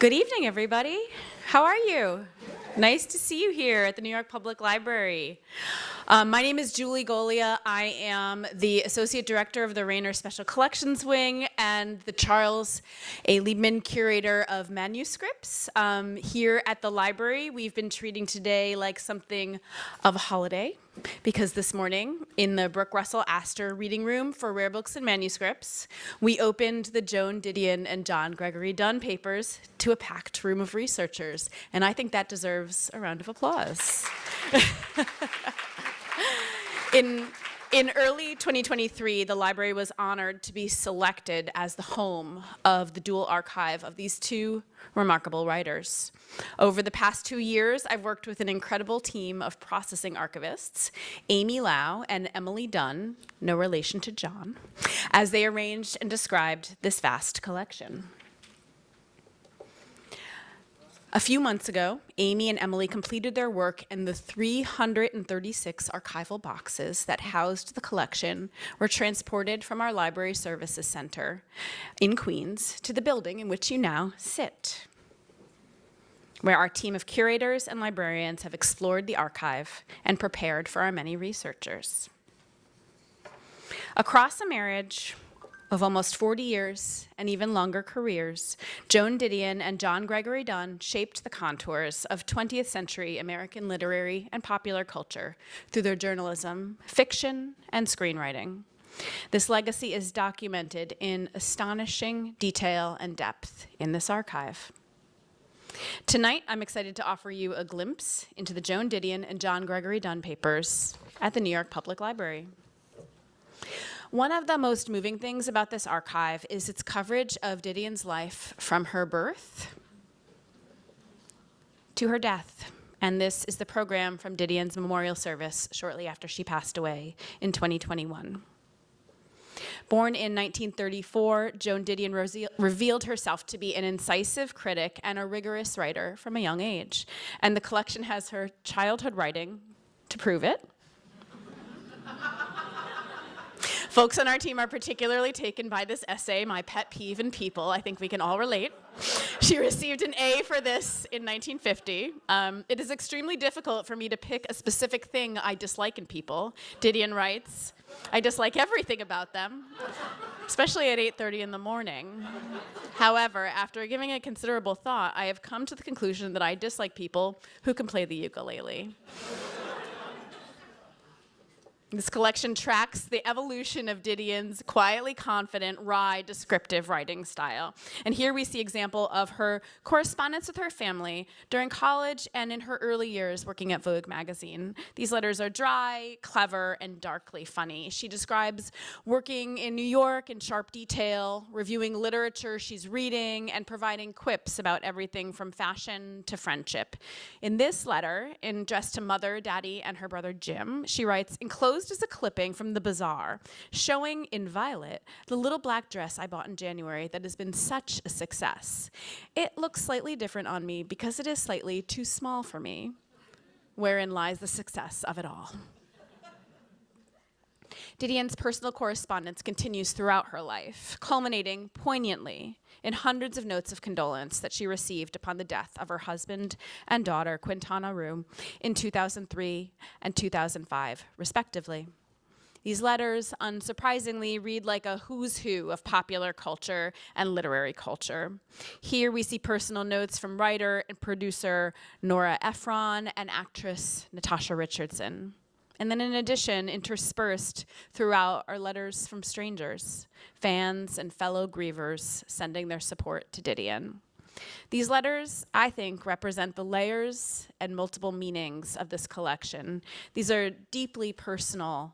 Good evening, everybody. How are you? Nice to see you here at the New York Public Library. My name is Julie Golia. I am the Associate Director of the Rayner Special Collections Wing and the Charles A. Liebman Curator of Manuscripts. Here at the library, we've been treating today like something of a holiday because this morning in the Brooke Russell Astor Reading Room for Rare Books and Manuscripts, we opened the Joan Didion and John Gregory Dunn papers to a packed room of researchers, and I think that deserves a round of applause. In early 2023, the library was honored to be selected as the home of the dual archive of these two remarkable writers. Over the past 2 years, I've worked with an incredible team of processing archivists, Amy Lau and Emily Dunn, no relation to John, as they arranged and described this vast collection. A few months ago, Amy and Emily completed their work, and the 336 archival boxes that housed the collection were transported from our Library Services Center in Queens to the building in which you now sit, where our team of curators and librarians have explored the archive and prepared for our many researchers. Across a marriage of almost 40 years and even longer careers, Joan Didion and John Gregory Dunn shaped the contours of 20th century American literary and popular culture through their journalism, fiction, and screenwriting. This legacy is documented in astonishing detail and depth in this archive. Tonight, I'm excited to offer you a glimpse into the Joan Didion and John Gregory Dunn papers at the New York Public Library. One of the most moving things about this archive is its coverage of Didion's life from her birth to her death. And this is the program from Didion's memorial service shortly after she passed away in 2021. Born in 1934, Joan Didion revealed herself to be an incisive critic and a rigorous writer from a young age. And the collection has her childhood writing to prove it. Folks on our team are particularly taken by this essay, My Pet Peeve in People. I think we can all relate. She received an A for this in 1950. It is extremely difficult for me to pick a specific thing I dislike in people. Didion writes, I dislike everything about them, especially at 8:30 in the morning. However, after giving it considerable thought, I have come to the conclusion that I dislike people who can play the ukulele. This collection tracks the evolution of Didion's quietly confident, wry, descriptive writing style. And here we see example of her correspondence with her family during college and in her early years working at Vogue magazine. These letters are dry, clever, and darkly funny. She describes working in New York in sharp detail, reviewing literature she's reading, and providing quips about everything from fashion to friendship. In this letter, addressed to Mother, Daddy, and her brother Jim, she writes, enclosed is a clipping from the bazaar showing in violet the little black dress I bought in January that has been such a success. It looks slightly different on me because it is slightly too small for me, wherein lies the success of it all. Didion's personal correspondence continues throughout her life, culminating poignantly in hundreds of notes of condolence that she received upon the death of her husband and daughter, Quintana Roo, in 2003 and 2005, respectively. These letters, unsurprisingly, read like a who's who of popular culture and literary culture. Here we see personal notes from writer and producer Nora Ephron and actress Natasha Richardson. And then in addition, interspersed throughout are letters from strangers, fans and fellow grievers sending their support to Didion. These letters, I think, represent the layers and multiple meanings of this collection. These are deeply personal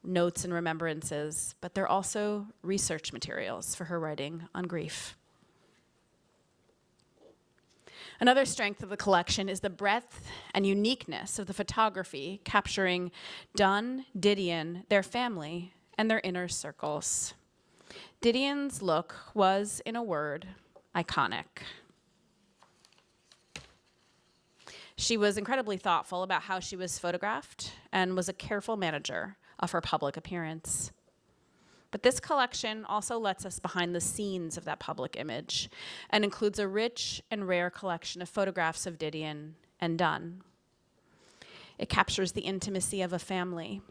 notes and remembrances, but they're also research materials for her writing on grief. Another strength of the collection is the breadth and uniqueness of the photography capturing Dunn, Didion, their family, and their inner circles. Didion's look was, in a word, iconic. She was incredibly thoughtful about how she was photographed and was a careful manager of her public appearance. But this collection also lets us behind the scenes of that public image and includes a rich and rare collection of photographs of Didion and Dunn. It captures the intimacy of a family.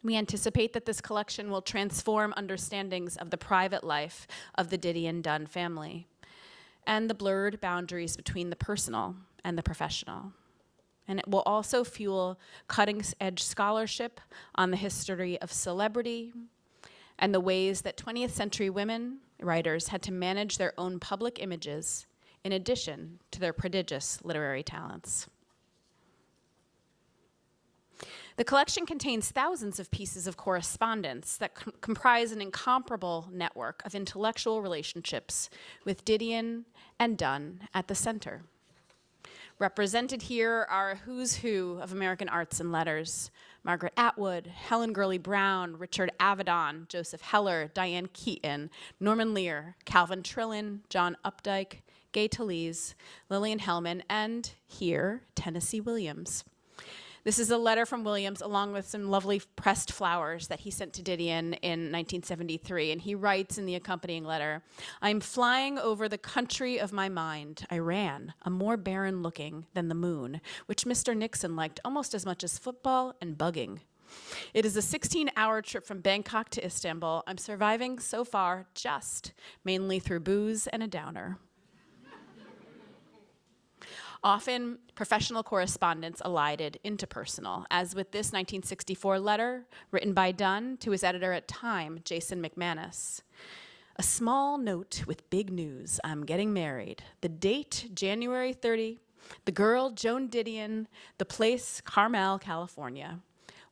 We anticipate that this collection will transform understandings of the private life of the Didion-Dunn family and the blurred boundaries between the personal and the professional. And it will also fuel cutting-edge scholarship on the history of celebrity and the ways that 20th century women writers had to manage their own public images in addition to their prodigious literary talents. The collection contains thousands of pieces of correspondence that comprise an incomparable network of intellectual relationships with Didion and Dunn at the center. Represented here are a who's who of American arts and letters: Margaret Atwood, Helen Gurley Brown, Richard Avedon, Joseph Heller, Diane Keaton, Norman Lear, Calvin Trillin, John Updike, Gay Talese, Lillian Hellman, and here, Tennessee Williams. This is a letter from Williams along with some lovely pressed flowers that he sent to Didion in 1973. And he writes in the accompanying letter, "I'm flying over the country of my mind. I ran, a more barren looking than the moon, which Mr. Nixon liked almost as much as football and bugging. It is a 16-hour trip from Bangkok to Istanbul. I'm surviving so far just, mainly through booze and a downer." Often, professional correspondence elided into personal, as with this 1964 letter written by Dunn to his editor at Time, Jason McManus. "A small note with big news. I'm getting married. The date, January 30. The girl, Joan Didion. The place, Carmel, California.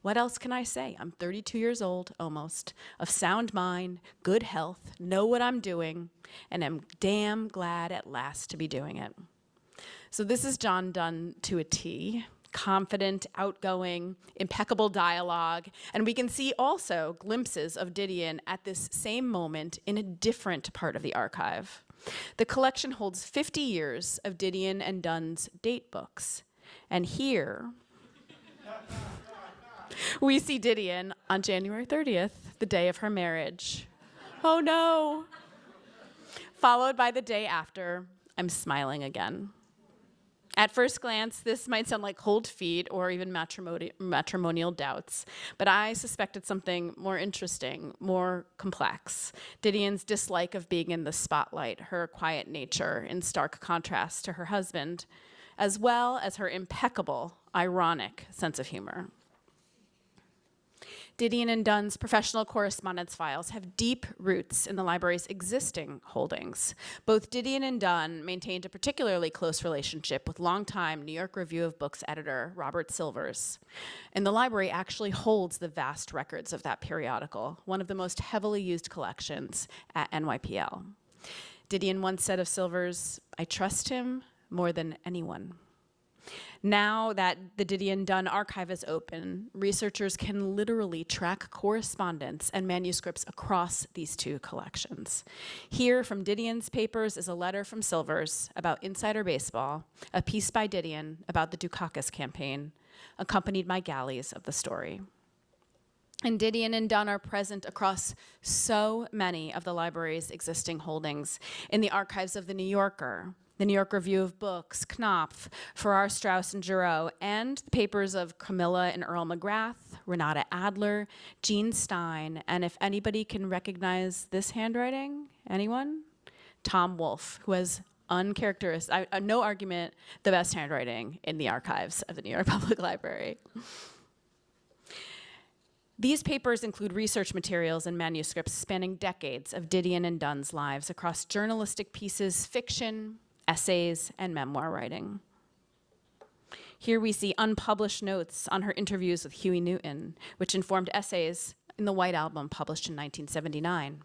What else can I say? I'm 32 years old, almost, of sound mind, good health, know what I'm doing, and am damn glad at last to be doing it." So this is John Dunn to a T, confident, outgoing, impeccable dialogue. And we can see also glimpses of Didion at this same moment in a different part of the archive. The collection holds 50 years of Didion and Dunn's date books. And here, we see Didion on January 30th, the day of her marriage. Oh no! Followed by the day after, I'm smiling again. At first glance, this might sound like cold feet or even matrimonial doubts, but I suspected something more interesting, more complex. Didion's dislike of being in the spotlight, her quiet nature in stark contrast to her husband, as well as her impeccable, ironic sense of humor. Didion and Dunn's professional correspondence files have deep roots in the library's existing holdings. Both Didion and Dunn maintained a particularly close relationship with longtime New York Review of Books editor Robert Silvers. And the library actually holds the vast records of that periodical, one of the most heavily used collections at NYPL. Didion once said of Silvers, "I trust him more than anyone." Now that the Didion-Dunn archive is open, researchers can literally track correspondence and manuscripts across these two collections. Here from Didion's papers is a letter from Silvers about insider baseball, a piece by Didion about the Dukakis campaign, accompanied by galleys of the story. And Didion and Dunn are present across so many of the library's existing holdings in the archives of The New Yorker, the New York Review of Books, Knopf, Farrar, Straus, and Giroux, and the papers of Camilla and Earl McGrath, Renata Adler, Jean Stein, and if anybody can recognize this handwriting, anyone? Tom Wolfe, who has uncharacteristic, no argument, the best handwriting in the archives of the New York Public Library. These papers include research materials and manuscripts spanning decades of Didion and Dunn's lives across journalistic pieces, fiction, essays, and memoir writing. Here we see unpublished notes on her interviews with Huey Newton, which informed essays in the White Album published in 1979.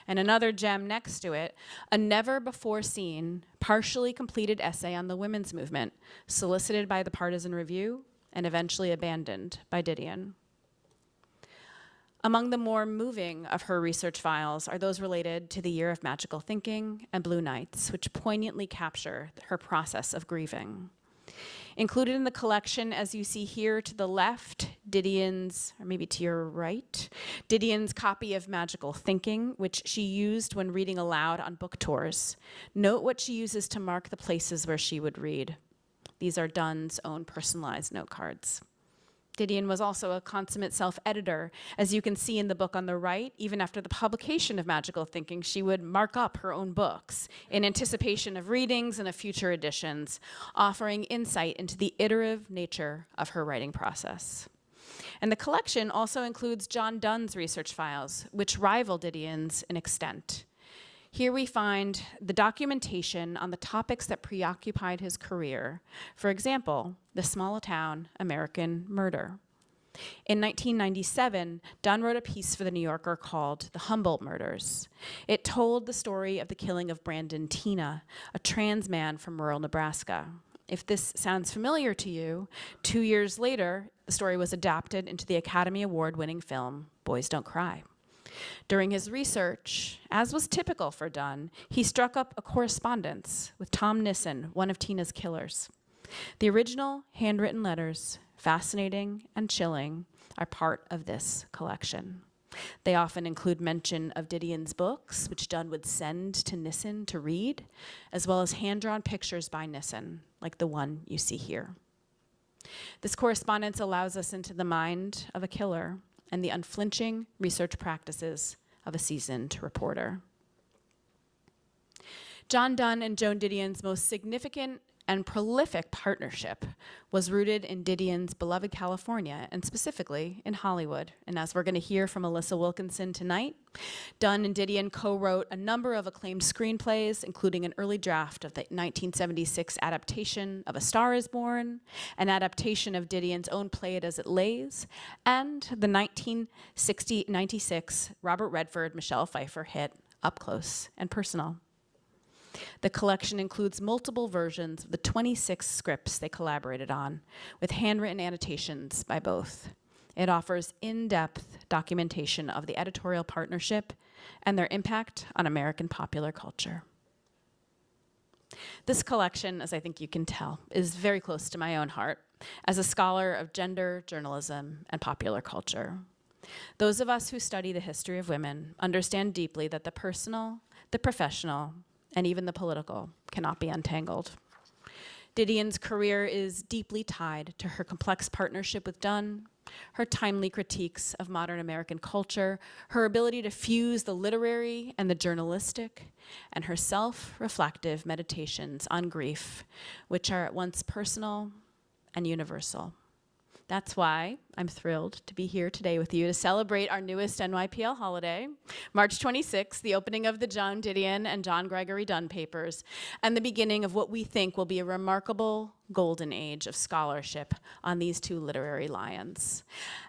And another gem next to it, a never-before-seen, partially completed essay on the women's movement, solicited by the Partisan Review and eventually abandoned by Didion. Among the more moving of her research files are those related to the Year of Magical Thinking and Blue Nights, which poignantly capture her process of grieving. Included in the collection, as you see here to the left, Didion's, or maybe to your right, Didion's copy of Magical Thinking, which she used when reading aloud on book tours. Note what she uses to mark the places where she would read. These are Donne's own personalized note cards. Didion was also a consummate self-editor. As you can see in the book on the right, even after the publication of Magical Thinking, she would mark up her own books in anticipation of readings and of future editions, offering insight into the iterative nature of her writing process. And the collection also includes John Donne's research files, which rival Didion's in extent. Here we find the documentation on the topics that preoccupied his career. For example, the small-town American murder. In 1997, Donne wrote a piece for The New Yorker called The Humboldt Murders. It told the story of the killing of Brandon Teena, a trans man from rural Nebraska. If this sounds familiar to you, 2 years later, the story was adapted into the Academy Award-winning film, Boys Don't Cry. During his research, as was typical for Donne, he struck up a correspondence with Tom Nissen, one of Teena's killers. The original handwritten letters, fascinating and chilling, are part of this collection. They often include mention of Didion's books, which Donne would send to Nissen to read, as well as hand-drawn pictures by Nissen, like the one you see here. This correspondence allows us into the mind of a killer and the unflinching research practices of a seasoned reporter. John Donne and Joan Didion's most significant and prolific partnership was rooted in Didion's beloved California, and specifically in Hollywood. And as we're going to hear from Alyssa Wilkinson tonight, Donne and Didion co-wrote a number of acclaimed screenplays, including an early draft of the 1976 adaptation of A Star is Born, an adaptation of Didion's own play It As It Lays, and the 1996 Robert Redford, Michelle Pfeiffer hit Up Close and Personal. The collection includes multiple versions of the 26 scripts they collaborated on, with handwritten annotations by both. It offers in-depth documentation of the editorial partnership and their impact on American popular culture. This collection, as I think you can tell, is very close to my own heart as a scholar of gender, journalism, and popular culture. Those of us who study the history of women understand deeply that the personal, the professional, and even the political cannot be untangled. Didion's career is deeply tied to her complex partnership with Donne, her timely critiques of modern American culture, her ability to fuse the literary and the journalistic, and her self-reflective meditations on grief, which are at once personal and universal. That's why I'm thrilled to be here today with you to celebrate our newest NYPL holiday, March 26th, the opening of the Joan Didion and John Gregory Donne papers, and the beginning of what we think will be a remarkable golden age of scholarship on these two literary lions.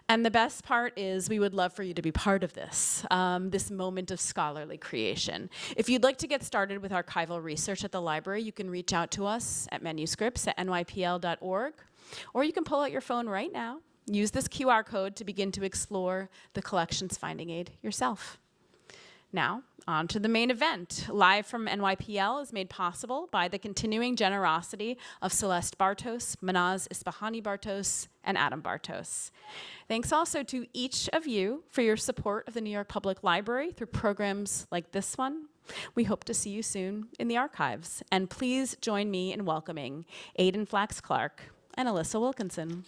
And the best part is we would love for you to be part of this, this moment of scholarly creation. If you'd like to get started with archival research at the library, you can reach out to us at manuscripts@nypl.org. Or you can pull out your phone right now, use this QR code to begin to explore the collection's finding aid yourself. Now, on to the main event. Live from NYPL is made possible by the continuing generosity of Celeste Bartos, Manaz Isfahani Bartos, and Adam Bartos. Thanks also to each of you for your support of the New York Public Library through programs like this one. We hope to see you soon in the archives. And please join me in welcoming Aidan Flax Clark and Alyssa Wilkinson.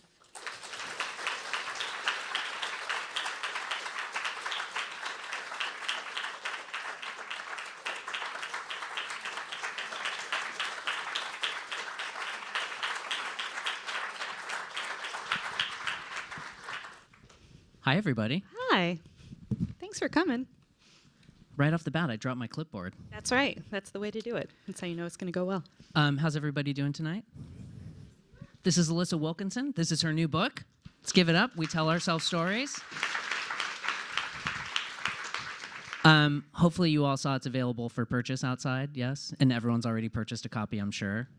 Hi, everybody. Hi. Thanks for coming. Right off the bat, I dropped my clipboard. That's right. That's the way to do it. That's how you know it's going to go well. How's everybody doing tonight? This is Alyssa Wilkinson. This is her new book. Let's give it up. We tell ourselves stories. Hopefully you all saw it's available for purchase outside, yes? And everyone's already purchased a copy, I'm sure.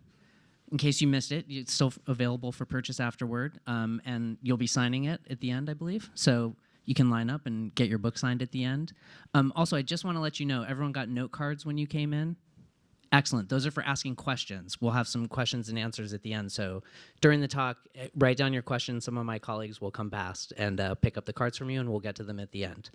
In case you missed it, it's still available for purchase afterward. And you'll be signing it at the end, I believe. So you can line up and get your book signed at the end. Also, I just want to let you know, everyone got note cards when you came in. Excellent. Those are for asking questions. We'll have some questions and answers at the end. So during the talk, write down your questions. Some of my colleagues will come past and pick up the cards from you, and we'll get to them at the end.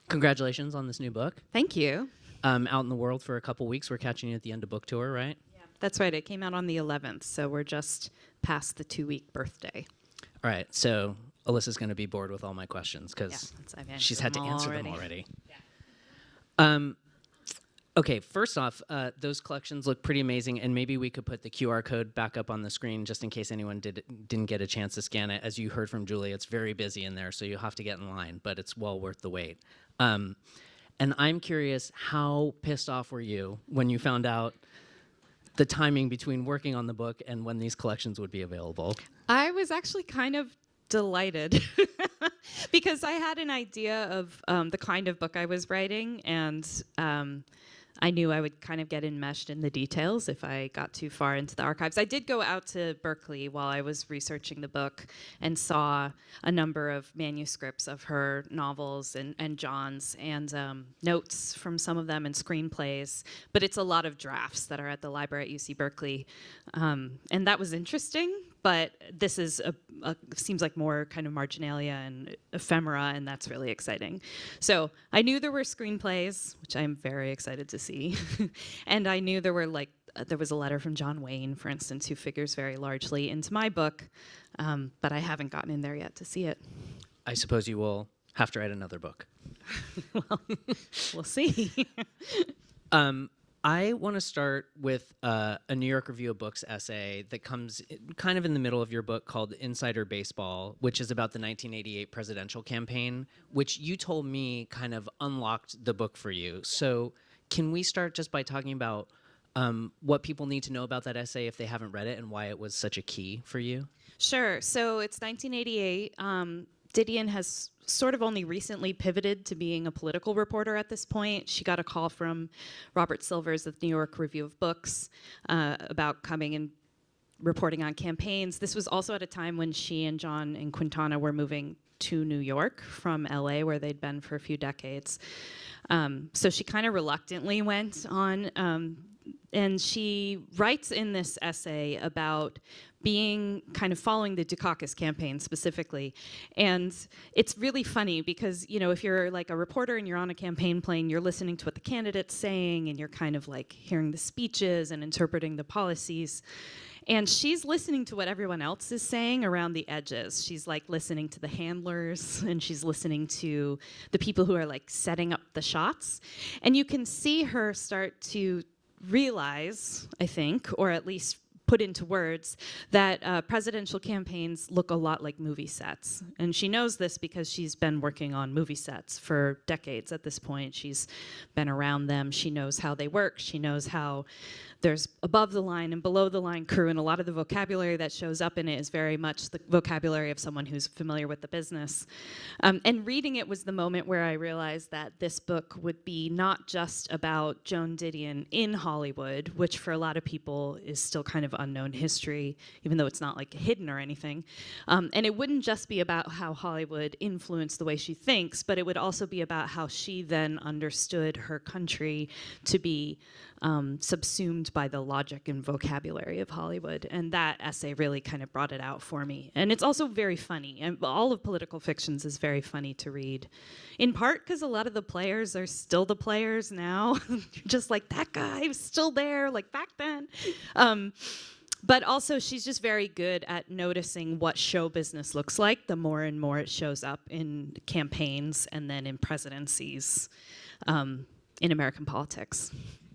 Congratulations on this new book. Thank you. Out in the world for a couple weeks. We're catching you at the end of book tour, right? Yeah. That's right. It came out on the 11th, so we're just past the 2-week birthday. All right. So Alyssa's going to be bored with all my questions because she's had to answer them already. Yeah. Okay, first off, those collections look pretty amazing, and maybe we could put the QR code back up on the screen just in case anyone didn't get a chance to scan it. As you heard from Julie, it's very busy in there, so you'll have to get in line, but it's well worth the wait. And I'm curious, how pissed off were you when you found out the timing between working on the book and when these collections would be available? I was actually kind of delighted because I had an idea of the kind of book I was writing, and I knew I would kind of get enmeshed in the details if I got too far into the archives. I did go out to Berkeley while I was researching the book and saw a number of manuscripts of her novels and John's, and notes from some of them and screenplays, but it's a lot of drafts that are at the library at UC Berkeley, and that was interesting. But this is seems like more kind of marginalia and ephemera, and that's really exciting. So I knew there were screenplays, which I'm very excited to see, and I knew there were there was a letter from John Wayne, for instance, who figures very largely into my book, but I haven't gotten in there yet to see it. I suppose you will have to write another book. Well, we'll see. I want to start with a New York Review of Books essay that comes kind of in the middle of your book called Insider Baseball, which is about the 1988 presidential campaign, which you told me kind of unlocked the book for you. So can we start just by talking about what people need to know about that essay if they haven't read it and why it was such a key for you? Sure. So it's 1988. Didion has sort of only recently pivoted to being a political reporter at this point. She got a call from Robert Silvers of the New York Review of Books about coming and reporting on campaigns. This was also at a time when she and John and Quintana were moving to New York from LA, where they'd been for a few decades. So she kind of reluctantly went on, and she writes in this essay about being kind of following the Dukakis campaign specifically. And it's really funny because, you know, if you're like a reporter and you're on a campaign plane, you're listening to what the candidate's saying and you're kind of like hearing the speeches and interpreting the policies. And she's listening to what everyone else is saying around the edges. She's like listening to the handlers, and she's listening to the people who are like setting up the shots. And you can see her start to realize, I think, or at least put into words, that presidential campaigns look a lot like movie sets. And she knows this because she's been working on movie sets for decades at this point. She's been around them. She knows how they work. She knows how there's above the line and below the line crew, and a lot of the vocabulary that shows up in it is very much the vocabulary of someone who's familiar with the business. And reading it was the moment where I realized that this book would be not just about Joan Didion in Hollywood, which for a lot of people is still kind of unknown history, even though it's not like hidden or anything. And it wouldn't just be about how Hollywood influenced the way she thinks, but it would also be about how she then understood her country to be subsumed by the logic and vocabulary of Hollywood. And that essay really kind of brought it out for me. And it's also very funny. And all of political fictions is very funny to read, in part because a lot of the players are still the players now. You're just like, that guy was still there, like back then. But also, she's just very good at noticing what show business looks like the more and more it shows up in campaigns and then in presidencies in American politics.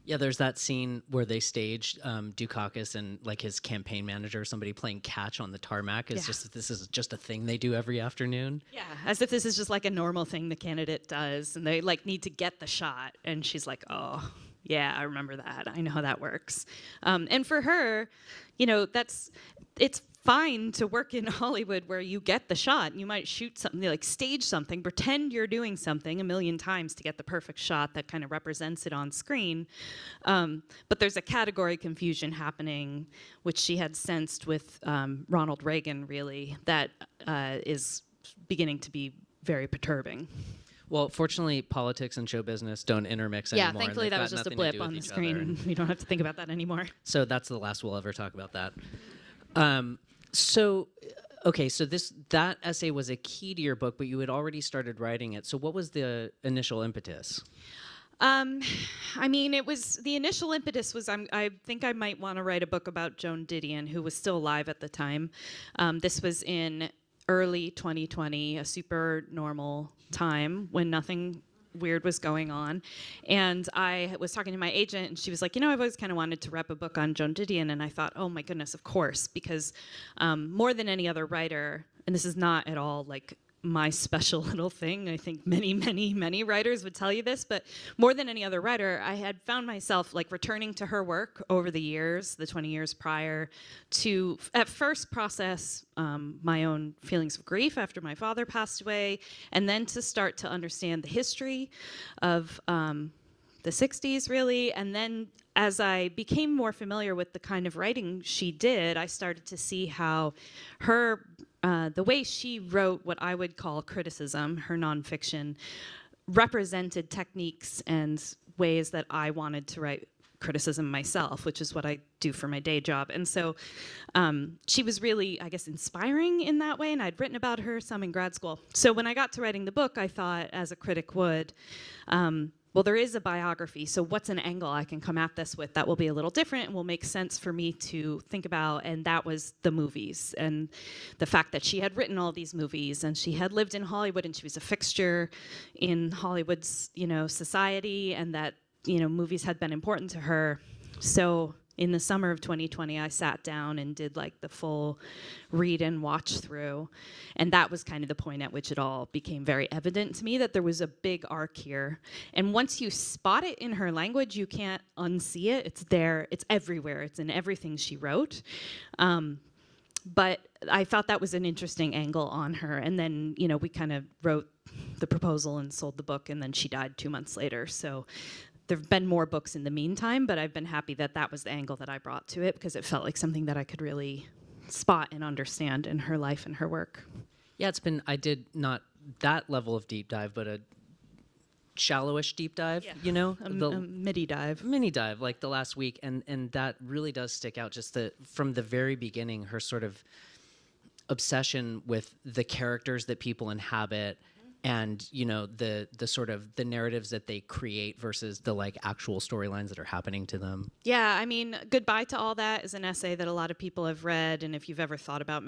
Yeah, there's that scene where they staged Dukakis and like his campaign manager, somebody playing catch on the tarmac. It's just this is just a thing they do every afternoon. Yeah, as if this is just like a normal thing the candidate does, and they like need to get the shot. And she's like, oh, yeah, I remember that. I know how that works. And for her, you know, it's fine to work in Hollywood where you get the shot. You might shoot something, like stage something, pretend you're doing something 1,000,000 times to get the perfect shot that kind of represents it on screen. But there's a category confusion happening, which she had sensed with Ronald Reagan, really, that is beginning to be very perturbing. Well, fortunately, politics and show business don't intermix Yeah, anymore. and thankfully they've that got was just a nothing to blip do with on the each screen. other. We don't have to think about that anymore. So that's the last we'll ever talk about that. So, okay, so that essay was a key to your book, but you had already started writing it. So what was the initial impetus? I mean, it was the initial impetus was I think I might want to write a book about Joan Didion, who was still alive at the time. This was in early 2020, a super normal time when nothing weird was going on. And I was talking to my agent, and she was like, I've always kind of wanted to rep a book on Joan Didion. And I thought, oh my goodness, of course, because more than any other writer, and this is not at all like my special little thing. I think many writers would tell you this, but more than any other writer, I had found myself like returning to her work over the years, the 20 years prior, to at first process my own feelings of grief after my father passed away, and then to start to understand the history of the 60s, really. And then as I became more familiar with the kind of writing she did, I started to see how the way she wrote what I would call criticism, her nonfiction, represented techniques and ways that I wanted to write criticism myself, which is what I do for my day job. And so she was really, I guess, inspiring in that way, and I'd written about her some in grad school. So when I got to writing the book, I thought, as a critic would, well, there is a biography, so what's an angle I can come at this with that will be a little different and will make sense for me to think about? And that was the movies, and the fact that she had written all these movies, and she had lived in Hollywood, and she was a fixture in Hollywood's, society, and that, movies had been important to her. So in the summer of 2020, I sat down and did like the full read and watch through. And that was kind of the point at which it all became very evident to me that there was a big arc here. And once you spot it in her language, you can't unsee it. It's there, it's everywhere, it's in everything she wrote. But I thought that was an interesting angle on her. And then, we kind of wrote the proposal and sold the book, and then she died 2 months later. So there have been more books in the meantime, but I've been happy that that was the angle that I brought to it, because it felt like something that I could really spot and understand in her life and her work. Yeah, I did not that level of deep dive, but a shallowish deep dive, A the midi dive. mini dive like the last week. And that really does stick out, just from the very beginning, her sort of obsession with the characters that people inhabit, and the sort of the narratives that they create versus the like actual storylines that are happening to them. Yeah, I mean, Goodbye to All That is an essay that a lot of people have read, and if you've ever thought about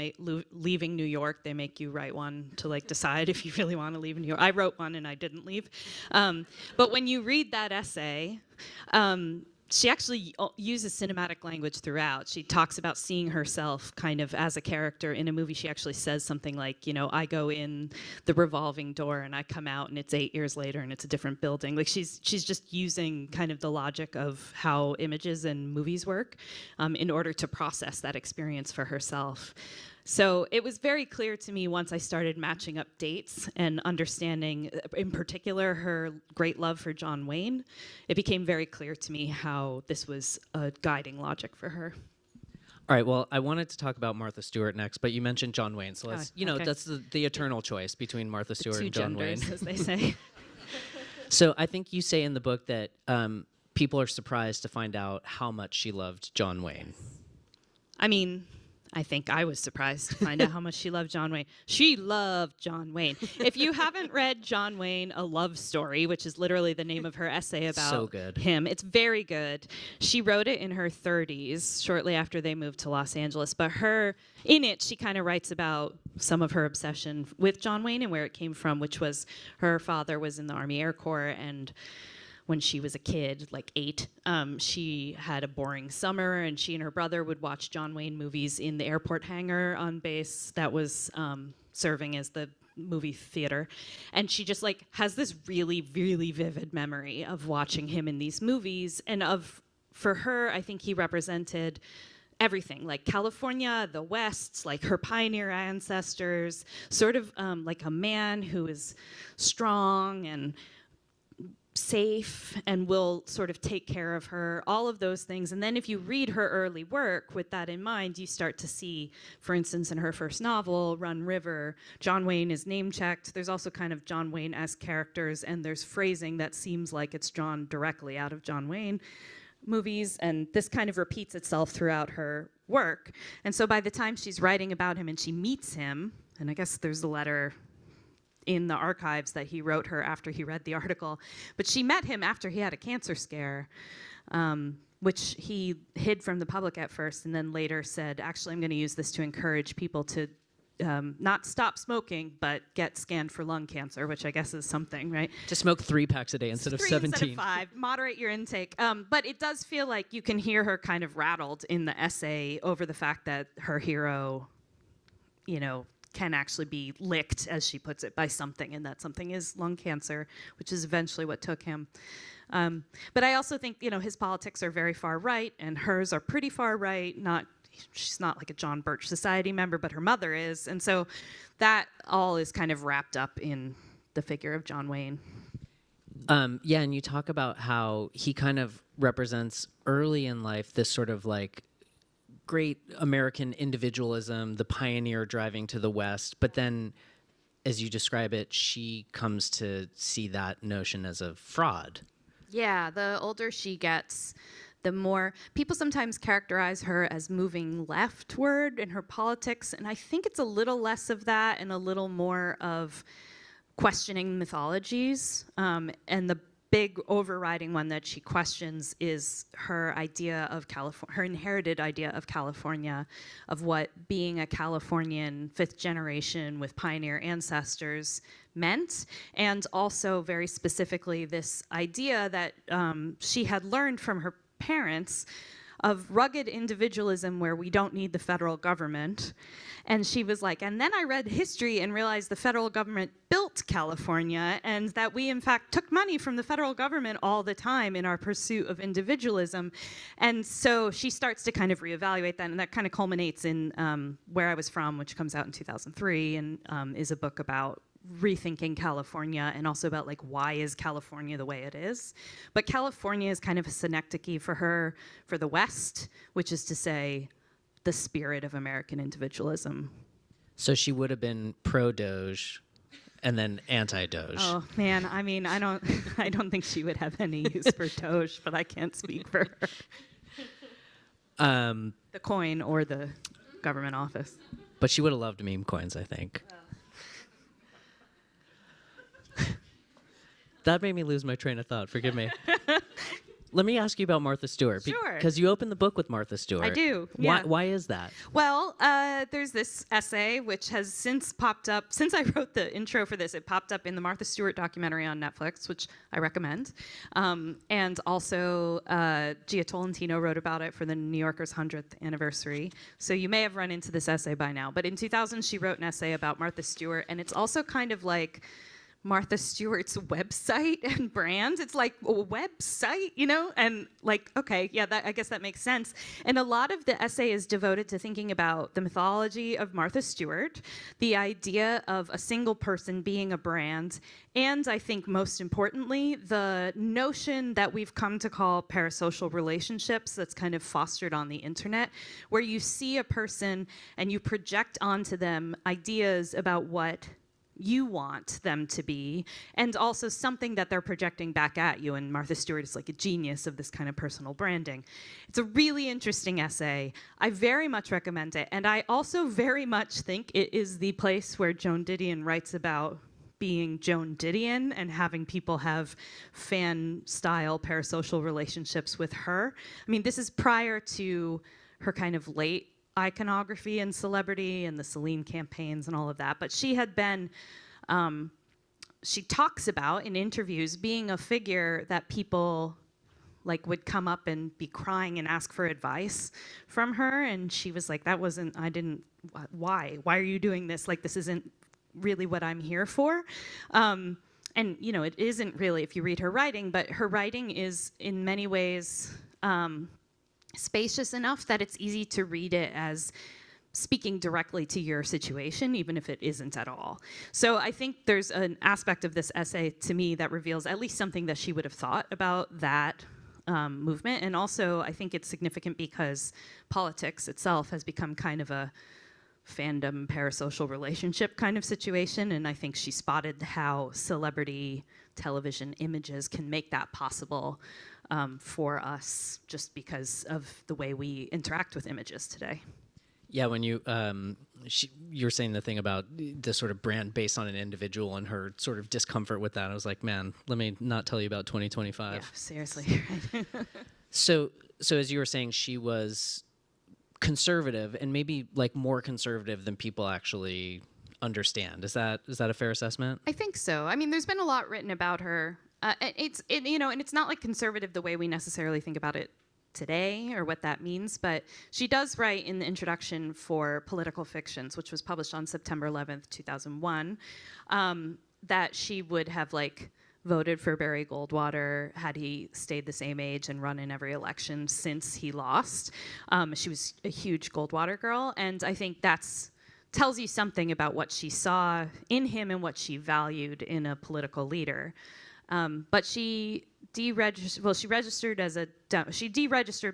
leaving New York, they make you write one to like decide if you really want to leave New York. I wrote one and I didn't leave. But when you read that essay, she actually uses cinematic language throughout. She talks about seeing herself kind of as a character in a movie. She actually says something like, I go in the revolving door and I come out and it's 8 years later and it's a different building. Like she's just using kind of the logic of how images and movies work in order to process that experience for herself. So it was very clear to me once I started matching up dates and understanding, in particular, her great love for John Wayne. It became very clear to me how this was a guiding logic for her. All right, well, I wanted to talk about Martha Stewart next, but you mentioned John Wayne, so let's, okay. that's the eternal choice between Martha Stewart and John Wayne. Two genders, as they say. So I think you say in the book that people are surprised to find out how much she loved John Wayne. I mean, I think I was surprised to find out how much she loved John Wayne. She loved John Wayne. If you haven't read John Wayne, A Love Story, which is literally the name of her essay about him, it's very good. She wrote it in her 30s, shortly after they moved to Los Angeles. But in it, she kind of writes about some of her obsession with John Wayne and where it came from, which was her father was in the Army Air Corps, and when she was a kid, like 8, she had a boring summer, and she and her brother would watch John Wayne movies in the airport hangar on base that was serving as the movie theater. And she just like has this really, really vivid memory of watching him in these movies. And for her, I think he represented everything, like California, the West, like her pioneer ancestors, sort of like a man who is strong and safe and will sort of take care of her, all of those things. And then if you read her early work with that in mind, you start to see, for instance, in her first novel, Run River, John Wayne is name-checked. There's also kind of John Wayne-esque characters, and there's phrasing that seems like it's drawn directly out of John Wayne movies, and this kind of repeats itself throughout her work. And so by the time she's writing about him and she meets him, and I guess there's a letter in the archives that he wrote her after he read the article, but she met him after he had a cancer scare, which he hid from the public at first, and then later said, actually, I'm going to use this to encourage people to not stop smoking, but get scanned for lung cancer, which I guess is something, right? To smoke 3 packs a day instead of 17. Instead of 5. Moderate your intake. But it does feel like you can hear her kind of rattled in the essay over the fact that her hero, you know, can actually be licked, as she puts it, by something, and that something is lung cancer, which is eventually what took him. But I also think, you know, his politics are very far right, and hers are pretty far right. She's not like a John Birch Society member, but her mother is, and so that all is kind of wrapped up in the figure of John Wayne. Yeah, and you talk about how he kind of represents early in life this sort of like great American individualism, the pioneer driving to the West, but then, as you describe it, she comes to see that notion as a fraud. Yeah, the older she gets, the more people sometimes characterize her as moving leftward in her politics, and I think it's a little less of that and a little more of questioning mythologies. And the big overriding one that she questions is her idea of California, her inherited idea of California, of what being a Californian 5th generation with pioneer ancestors meant, and also very specifically this idea that she had learned from her parents of rugged individualism where we don't need the federal government. And she was like, and then I read history and realized the federal government built California, and that we in fact took money from the federal government all the time in our pursuit of individualism. And so she starts to kind of reevaluate that, and that kind of culminates in Where I Was From, which comes out in 2003 and is a book about rethinking California, and also about like why is California the way it is. But California is kind of a synecdoche for her for the West, which is to say the spirit of American individualism. So she would have been pro-Doge and then anti-Doge. Oh man, I mean, I don't think she would have any use for Doge, but I can't speak for her. The coin or the government office. But she would have loved meme coins, I think. That made me lose my train of thought. Forgive me. Let me ask you about Martha Stewart. Sure. Because you open the book with Martha Stewart. I do, yeah. Why is that? Well, there's this essay which has since popped up. Since I wrote the intro for this, it popped up in the Martha Stewart documentary on Netflix, which I recommend. And also, Gia Tolentino wrote about it for the New Yorker's 100th anniversary. So you may have run into this essay by now. But in 2000, she wrote an essay about Martha Stewart, and it's also kind of like Martha Stewart's website and brand. It's like a website, you know? And like, okay, yeah, I guess that makes sense. And a lot of the essay is devoted to thinking about the mythology of Martha Stewart, the idea of a single person being a brand, and I think most importantly, the notion that we've come to call parasocial relationships that's kind of fostered on the internet, where you see a person and you project onto them ideas about what you want them to be, and also something that they're projecting back at you. And Martha Stewart is like a genius of this kind of personal branding. It's a really interesting essay. I very much recommend it. And I also very much think it is the place where Joan Didion writes about being Joan Didion and having people have fan-style parasocial relationships with her. I mean, this is prior to her kind of late iconography and celebrity and the Celine campaigns and all of that. But she had been, she talks about in interviews being a figure that people like would come up and be crying and ask for advice from her. And she was like, why are you doing this? Like, this isn't really what I'm here for. And, you know, it isn't really if you read her writing, but her writing is in many ways spacious enough that it's easy to read it as speaking directly to your situation, even if it isn't at all. So I think there's an aspect of this essay to me that reveals at least something that she would have thought about that movement. And also, I think it's significant because politics itself has become kind of a fandom parasocial relationship kind of situation. And I think she spotted how celebrity television images can make that possible for us just because of the way we interact with images today. Yeah, when you were saying the thing about the sort of brand based on an individual and her sort of discomfort with that, I was like, man, let me not tell you about 2025. Yeah, seriously. So as you were saying, she was conservative and maybe like more conservative than people actually understand. Is that a fair assessment? I think so. I mean, there's been a lot written about her. And it's not like conservative the way we necessarily think about it today or what that means, but she does write in the introduction for Political Fictions, which was published on September 11th, 2001, that she would have like voted for Barry Goldwater had he stayed the same age and run in every election since he lost. She was a huge Goldwater girl, and I think that's tells you something about what she saw in him and what she valued in a political leader. But she deregistered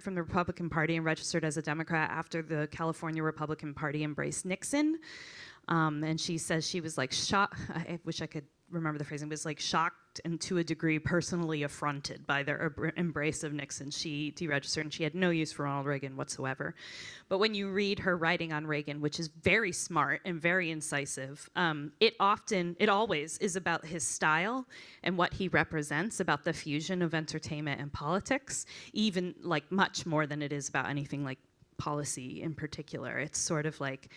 from the Republican Party and registered as a Democrat after the California Republican Party embraced Nixon. And she says she was like shocked. I wish I could remember the phrasing, but it's like shocked and to a degree personally affronted by their embrace of Nixon. She deregistered and she had no use for Ronald Reagan whatsoever. But when you read her writing on Reagan, which is very smart and very incisive, it always is about his style and what he represents, about the fusion of entertainment and politics, even like much more than it is about anything like policy in particular. It's sort of like,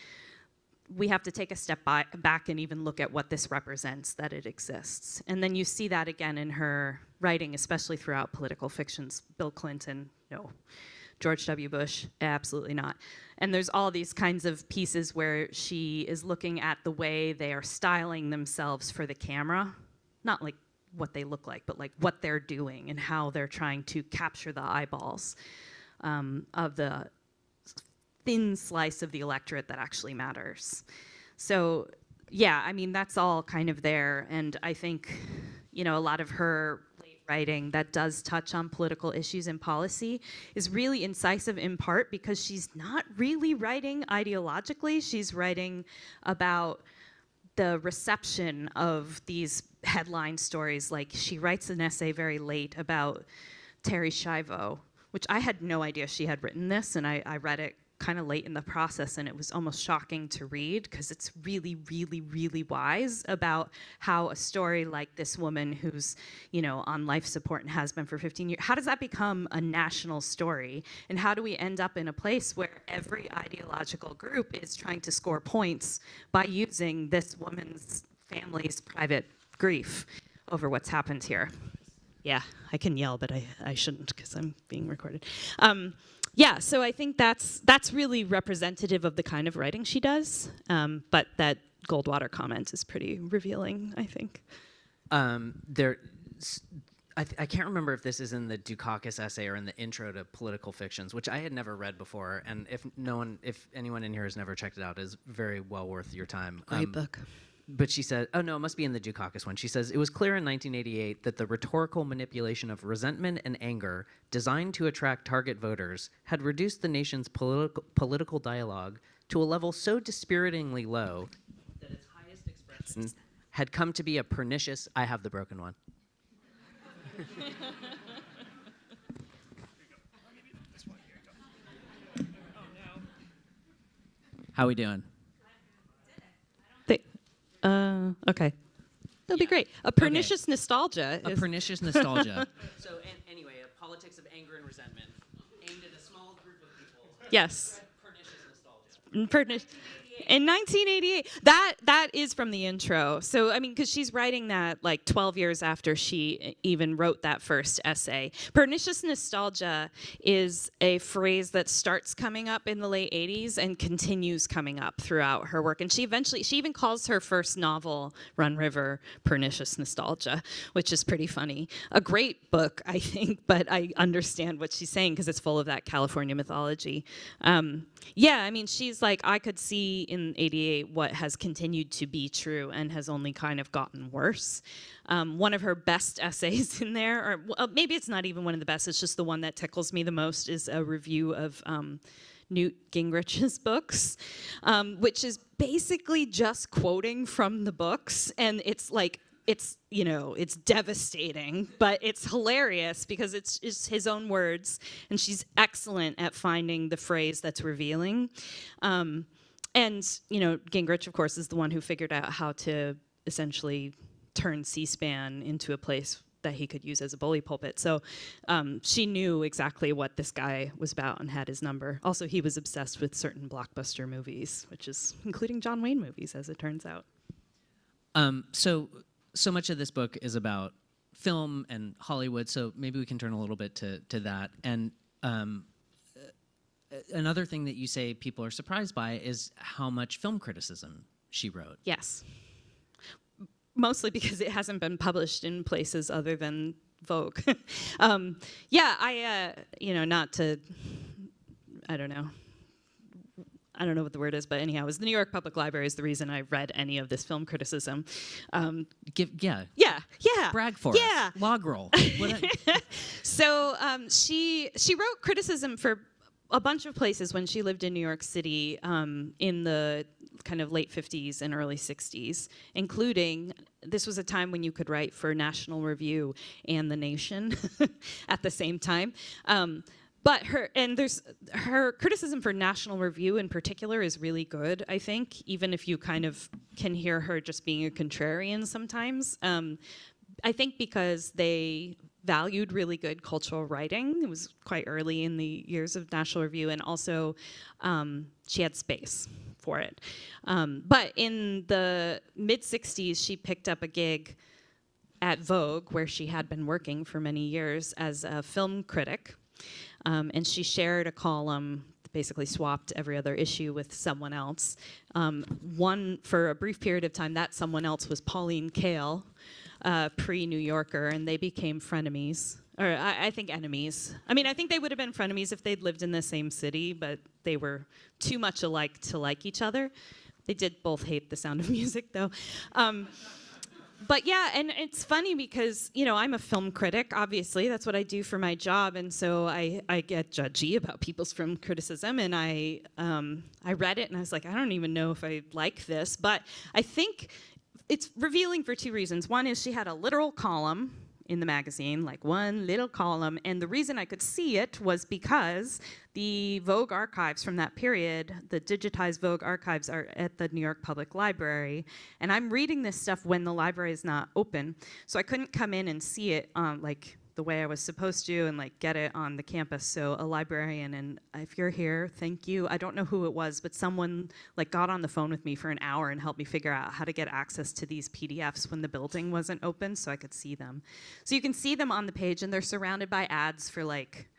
we have to take a step back and even look at what this represents, that it exists. And then you see that again in her writing, especially throughout Political Fictions. Bill Clinton, no. George W. Bush, absolutely not. And there's all these kinds of pieces where she is looking at the way they are styling themselves for the camera, not like what they look like, but like what they're doing and how they're trying to capture the eyeballs of the thin slice of the electorate that actually matters. So yeah, I mean, that's all kind of there. And I think, a lot of her late writing that does touch on political issues and policy is really incisive in part because she's not really writing ideologically. She's writing about the reception of these headline stories. Like she writes an essay very late about Terri Schiavo, which I had no idea she had written this, and I read it kind of late in the process, and it was almost shocking to read because it's really, really, really wise about how a story like this woman who's, on life support and has been for 15 years, how does that become a national story? And how do we end up in a place where every ideological group is trying to score points by using this woman's family's private grief over what's happened here? Yeah, I can yell, but I shouldn't because I'm being recorded. Yeah, so I think that's really representative of the kind of writing she does. But that Goldwater comment is pretty revealing, I think. I can't remember if this is in the Dukakis essay or in the intro to Political Fictions, which I had never read before, and if anyone in here has never checked it out, is very well worth your time. Great book. But she said, oh no, it must be in the Dukakis one. She says, it was clear in 1988 that the rhetorical manipulation of resentment and anger designed to attract target voters had reduced the nation's political dialogue to a level so dispiritingly low that its highest expression had come to be a pernicious, I have the broken one. How we doing? Okay. That'll be great. A pernicious nostalgia. A pernicious nostalgia. So anyway, a politics of anger and resentment aimed at a small group of people. Yes. Pernicious nostalgia. In 1988. That is from the intro. So, I mean, because she's writing that like 12 years after she even wrote that first essay. Pernicious nostalgia is a phrase that starts coming up in the late 80s and continues coming up throughout her work. And she even calls her first novel, Run River, Pernicious Nostalgia, which is pretty funny. A great book, I think, but I understand what she's saying because it's full of that California mythology. Yeah, I mean, she's like, I could see in 88 what has continued to be true and has only kind of gotten worse. One of her best essays in there, or well, maybe it's not even one of the best, it's just the one that tickles me the most, is a review of Newt Gingrich's books, which is basically just quoting from the books, and it's like, it's devastating, but it's hilarious because it's his own words, and she's excellent at finding the phrase that's revealing. And, Gingrich, of course, is the one who figured out how to essentially turn C-SPAN into a place that he could use as a bully pulpit. So she knew exactly what this guy was about and had his number. Also, he was obsessed with certain blockbuster movies, which is including John Wayne movies, as it turns out. So much of this book is about film and Hollywood, so maybe we can turn a little bit to that. And another thing that you say people are surprised by is how much film criticism she wrote. Yes. Mostly because it hasn't been published in places other than Vogue. I don't know what the word is, but anyhow, it was the New York Public Library is the reason I read any of this film criticism. Yeah. Brag for us. Log roll. So she wrote criticism for a bunch of places when she lived in New York City in the kind of late 50s and early 60s, including, this was a time when you could write for National Review and The Nation at the same time. But her criticism for National Review in particular is really good, I think, even if you kind of can hear her just being a contrarian sometimes. I think because they valued really good cultural writing. It was quite early in the years of National Review, and also she had space for it. But in the mid-60s, she picked up a gig at Vogue, where she had been working for many years as a film critic. And she shared a column, basically swapped every other issue with someone else. For a brief period of time, that someone else was Pauline Kael, pre-New Yorker, and they became frenemies. Or I think enemies. I mean, I think they would have been frenemies if they'd lived in the same city, but they were too much alike to like each other. They did both hate The Sound of Music, though. But yeah, and it's funny because, I'm a film critic, obviously. That's what I do for my job. And so I get judgy about people's film criticism. And I read it and I was like, I don't even know if I like this. But I think it's revealing for two reasons. One is she had a literal column in the magazine, like one little column. And the reason I could see it was because the Vogue archives from that period, the digitized Vogue archives, are at the New York Public Library. And I'm reading this stuff when the library is not open. So I couldn't come in and see it like the way I was supposed to and like get it on the campus. So a librarian, and if you're here, thank you. I don't know who it was, but someone like got on the phone with me for an hour and helped me figure out how to get access to these PDFs when the building wasn't open so I could see them. So you can see them on the page, and they're surrounded by ads for like,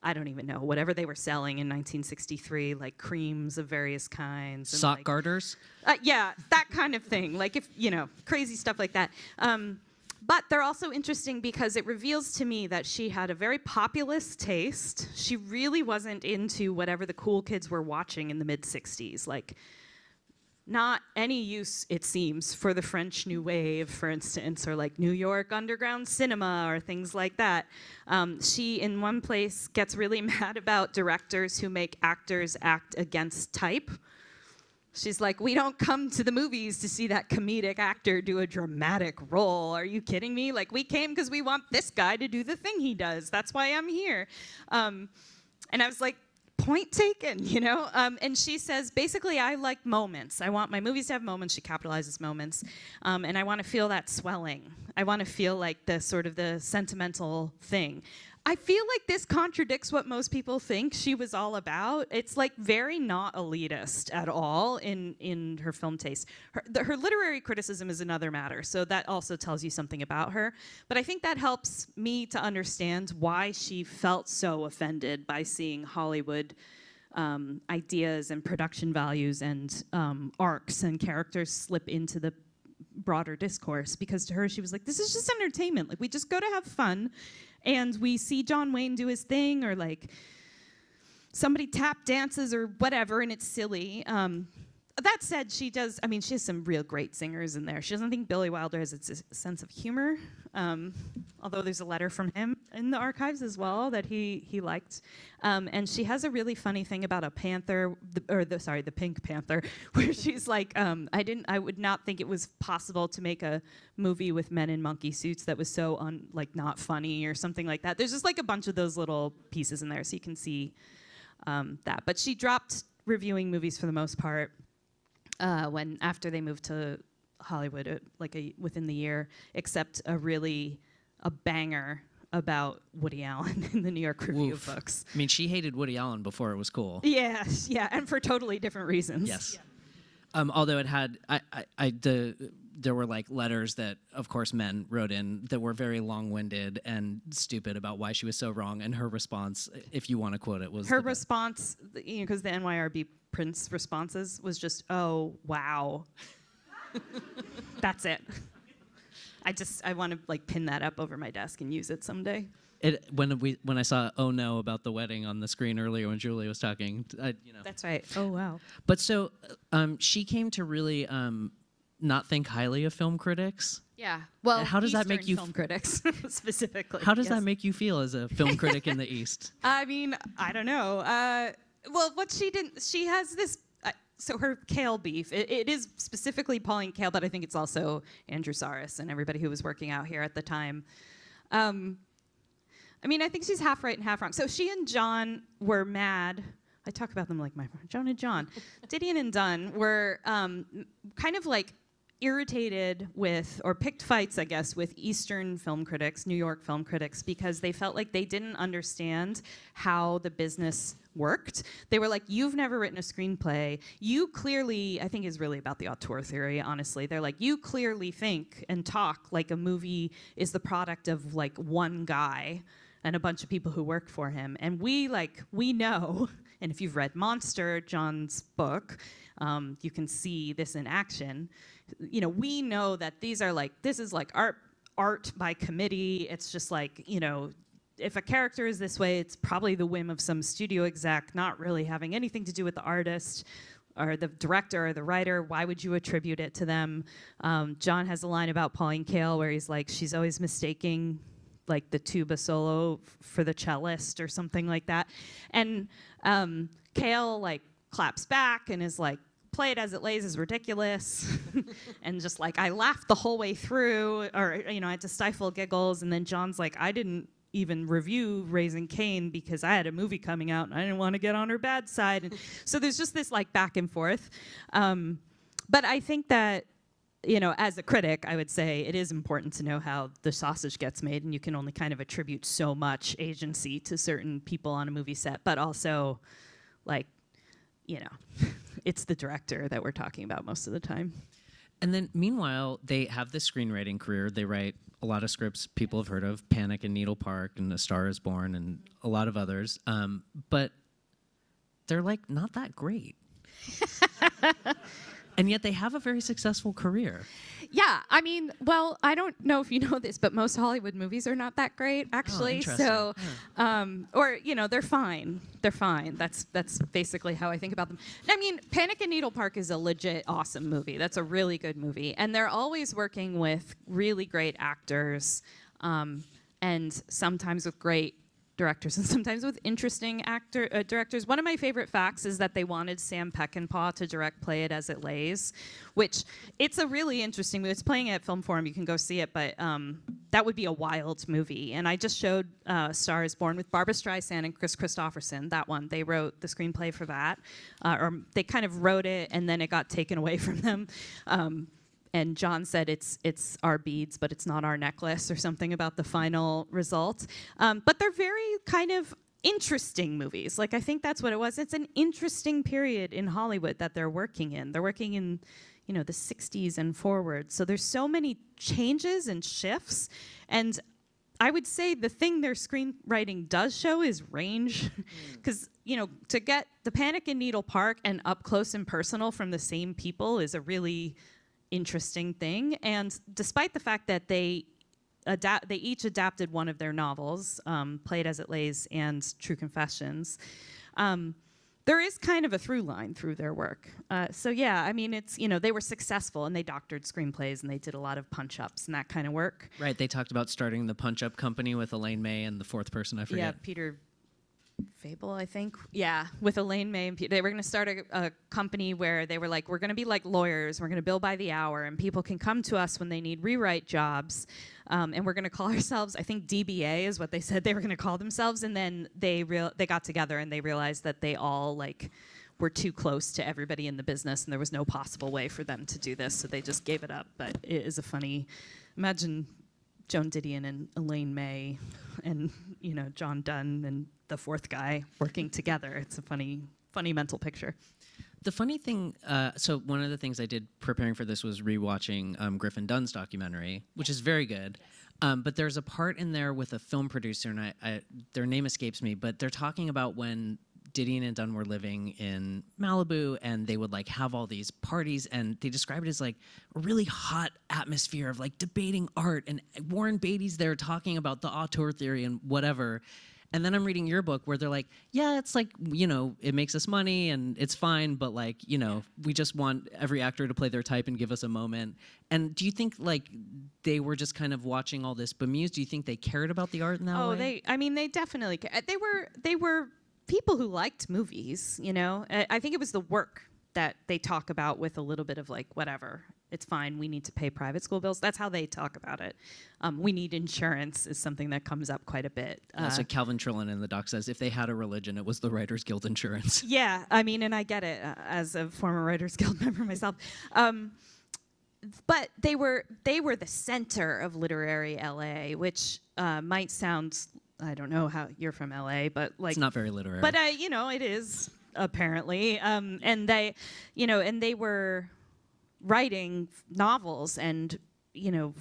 I don't even know, whatever they were selling in 1963, like creams of various kinds. And sock garters? Yeah, that kind of thing. Like if, crazy stuff like that. But they're also interesting because it reveals to me that she had a very populist taste. She really wasn't into whatever the cool kids were watching in the mid-60s. Like, not any use, it seems, for the French New Wave, for instance, or like New York underground cinema or things like that. She, in one place, gets really mad about directors who make actors act against type. She's like, we don't come to the movies to see that comedic actor do a dramatic role. Are you kidding me? Like, we came because we want this guy to do the thing he does. That's why I'm here. And I was like, point taken, And she says, basically, I like moments. I want my movies to have moments. She capitalizes moments. And I want to feel that swelling. I want to feel like the sort of the sentimental thing. I feel like this contradicts what most people think she was all about. It's like very not elitist at all in her film taste. Her literary criticism is another matter, so that also tells you something about her. But I think that helps me to understand why she felt so offended by seeing Hollywood ideas and production values and arcs and characters slip into the broader discourse, because to her she was like, this is just entertainment. Like, we just go to have fun and we see John Wayne do his thing, or like somebody tap dances or whatever, and it's silly. That said, she has some real great singers in there. She doesn't think Billy Wilder has a sense of humor, although there's a letter from him in the archives as well that he liked. And she has a really funny thing about a panther, the Pink Panther, where she's like, I would not think it was possible to make a movie with men in monkey suits that was so not funny or something like that. There's just like a bunch of those little pieces in there, so you can see that. But she dropped reviewing movies for the most part. When after they moved to Hollywood, within the year, except a banger about Woody Allen in the New York Review of Books. I mean, she hated Woody Allen before it was cool. Yeah, and for totally different reasons. Yes. Yeah. Although it had, there were like letters that, of course, men wrote in that were very long-winded and stupid about why she was so wrong. And her response, if you want to quote it, was her response, because the NYRB Prince responses was just, oh, wow. That's it. I want to like pin that up over my desk and use it someday. When I saw "Oh No" about the wedding on the screen earlier when Julie was talking, That's right. Oh wow. But so she came to really not think highly of film critics. Yeah. Well, how does that make you film critics specifically? How does that make you feel as a film critic in the East? I mean, I don't know. Well, she has this. So her Cale beef, it is specifically Pauline Kael, but I think it's also Andrew Saris and everybody who was working out here at the time. I mean, I think she's half right and half wrong. So she and John were mad. I talk about them like my friend, Joan and John. Didion and Dunn were kind of like irritated with, or picked fights, I guess, with Eastern film critics, New York film critics, because they felt like they didn't understand how the business worked. They were like, you've never written a screenplay. You clearly, I think is really about the auteur theory, honestly. They're like, you clearly think and talk like a movie is the product of like one guy and a bunch of people who work for him. And we know, and if you've read Monster, John's book, you can see this in action. We know that this is like art by committee. It's just like, if a character is this way, it's probably the whim of some studio exec, not really having anything to do with the artist or the director or the writer. Why would you attribute it to them? John has a line about Pauline Kael where he's like, she's always mistaking like the tuba solo for the cellist or something like that. And Kael like claps back and is like, play it as it lays is ridiculous. And just like, I laughed the whole way through, or, I had to stifle giggles. And then John's like, I didn't even review Raising Cain because I had a movie coming out and I didn't want to get on her bad side. And so there's just this like back and forth. But I think that, as a critic, I would say it is important to know how the sausage gets made, and you can only kind of attribute so much agency to certain people on a movie set, but also like, it's the director that we're talking about most of the time. And then meanwhile, they have this screenwriting career. They write a lot of scripts people have heard of, Panic and Needle Park and A Star is Born and a lot of others. But they're like not that great. And yet they have a very successful career. Yeah, I mean, well, I don't know if you know this, but most Hollywood movies are not that great, actually. So, they're fine. They're fine. That's basically how I think about them. I mean, Panic and Needle Park is a legit awesome movie. That's a really good movie, and they're always working with really great actors, and sometimes with great directors and sometimes with interesting directors. One of my favorite facts is that they wanted Sam Peckinpah to direct Play It As It Lays, which it's a really interesting movie. It's playing at Film Forum. You can go see it, but that would be a wild movie. And I just showed Star is Born with Barbra Streisand and Chris Christopherson, that one. They wrote the screenplay for that. Or they kind of wrote it and then it got taken away from them. and John said it's our beads, but it's not our necklace, or something about the final result. But they're very kind of interesting movies. Like, I think that's what it was. It's an interesting period in Hollywood that they're working in. They're working in, you know, the 60s and forward. So there's so many changes and shifts. And I would say the thing their screenwriting does show is range. Because, you know, to get The Panic in Needle Park and Up Close and Personal from the same people is a really interesting thing. And despite the fact that they each adapted one of their novels, Played As It Lays and True Confessions, there is kind of a through line through their work. So yeah, I mean, it's, you know, they were successful and they doctored screenplays and they did a lot of punch-ups and that kind of work. Right, they talked about starting the punch-up company with Elaine May and the fourth person, I forget. Yeah, Peter Fable, I think. Yeah, with Elaine May and they were going to start a company where they were like, we're going to be like lawyers, we're going to bill by the hour, and people can come to us when they need rewrite jobs, and we're going to call ourselves, I think DBA is what they said they were going to call themselves, and then they got together and they realized that they all like were too close to everybody in the business, and there was no possible way for them to do this, so they just gave it up. But it is a funny, imagine Joan Didion and Elaine May and, you know, John Dunn and the fourth guy working together. It's a funny mental picture. The funny thing, so one of the things I did preparing for this was rewatching Griffin Dunn's documentary, which is very good. But there's a part in there with a film producer, and their name escapes me, but they're talking about when Didion and Dunn were living in Malibu, and they would like have all these parties, and they describe it as like a really hot atmosphere of like debating art, and Warren Beatty's there talking about the auteur theory and whatever. And then I'm reading your book where they're like, yeah, it's like, you know, it makes us money and it's fine, but like, you know, we just want every actor to play their type and give us a moment. And do you think like they were just kind of watching all this bemused? Do you think they cared about the art in that way? They definitely, they were people who liked movies, you know. I think it was the work that they talk about with a little bit of like, whatever, it's fine, we need to pay private school bills. That's how they talk about it. We need insurance is something that comes up quite a bit. So Calvin Trillin in the doc says if they had a religion, it was the Writers Guild insurance. Yeah, I mean, and I get it as a former Writers Guild member myself. But they were the center of literary LA, which might sound, I don't know how you're from LA, but like, it's not very literary. But you know, it is apparently. And they, you know, and they were writing novels and, you know,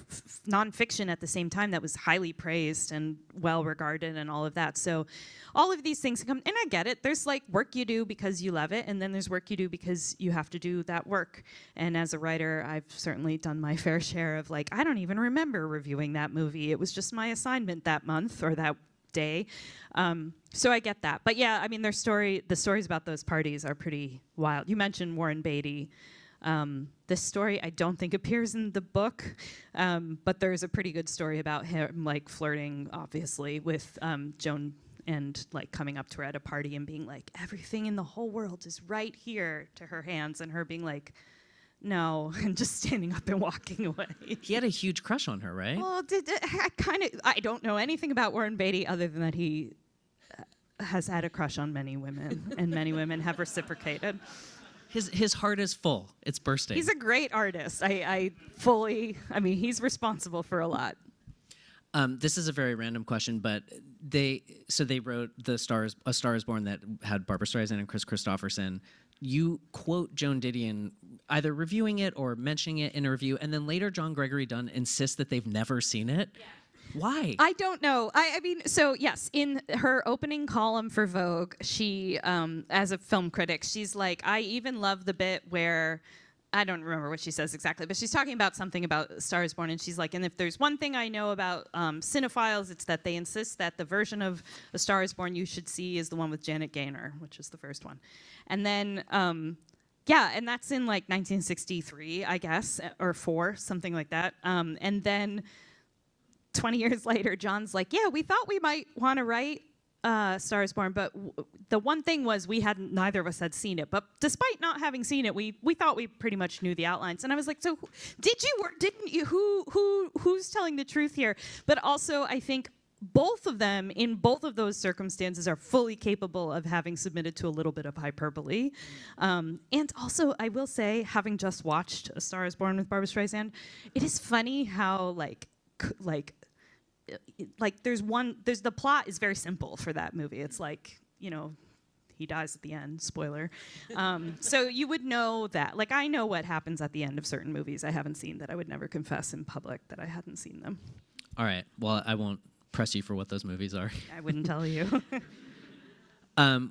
nonfiction at the same time that was highly praised and well regarded and all of that. So all of these things come, and I get it. There's like work you do because you love it, and then there's work you do because you have to do that work. And as a writer, I've certainly done my fair share of like, I don't even remember reviewing that movie. It was just my assignment that month or that day. So I get that. But yeah, I mean, the stories about those parties are pretty wild. You mentioned Warren Beatty. This story I don't think appears in the book, but there's a pretty good story about him like flirting, obviously, with Joan, and like coming up to her at a party and being like, everything in the whole world is right here, to her hands, and her being like, no, and just standing up and walking away. He had a huge crush on her, right? Well, I don't know anything about Warren Beatty other than that he has had a crush on many women, and many women have reciprocated. His heart is full. It's bursting. He's a great artist. I mean, he's responsible for a lot. This is a very random question, but they wrote A Star Is Born that had Barbra Streisand and Chris Christopherson. You quote Joan Didion either reviewing it or mentioning it in a review, and then later John Gregory Dunn insists that they've never seen it. Yeah. Why? I don't know. I mean, so yes, in her opening column for Vogue, she, as a film critic, she's like, I even love the bit where, I don't remember what she says exactly, but she's talking about something about A Star Is Born, and she's like, and if there's one thing I know about cinephiles, it's that they insist that the version of A Star Is Born you should see is the one with Janet Gaynor, which is the first one. And then, yeah, and that's in like 1963, I guess, or 4, something like that. And then 20 years later, John's like, yeah, we thought we might want to write Star Is Born, but the one thing was neither of us had seen it. But despite not having seen it, we thought we pretty much knew the outlines. And I was like, so did you or didn't you? Who's telling the truth here? But also, I think both of them, in both of those circumstances, are fully capable of having submitted to a little bit of hyperbole. And also, I will say, having just watched A Star is Born with Barbra Streisand, it is funny how, there's the plot is very simple for that movie. It's like, he dies at the end, spoiler. So you would know that. Like, I know what happens at the end of certain movies I haven't seen that I would never confess in public that I hadn't seen them. All right. Well, I won't press you for what those movies are. I wouldn't tell you.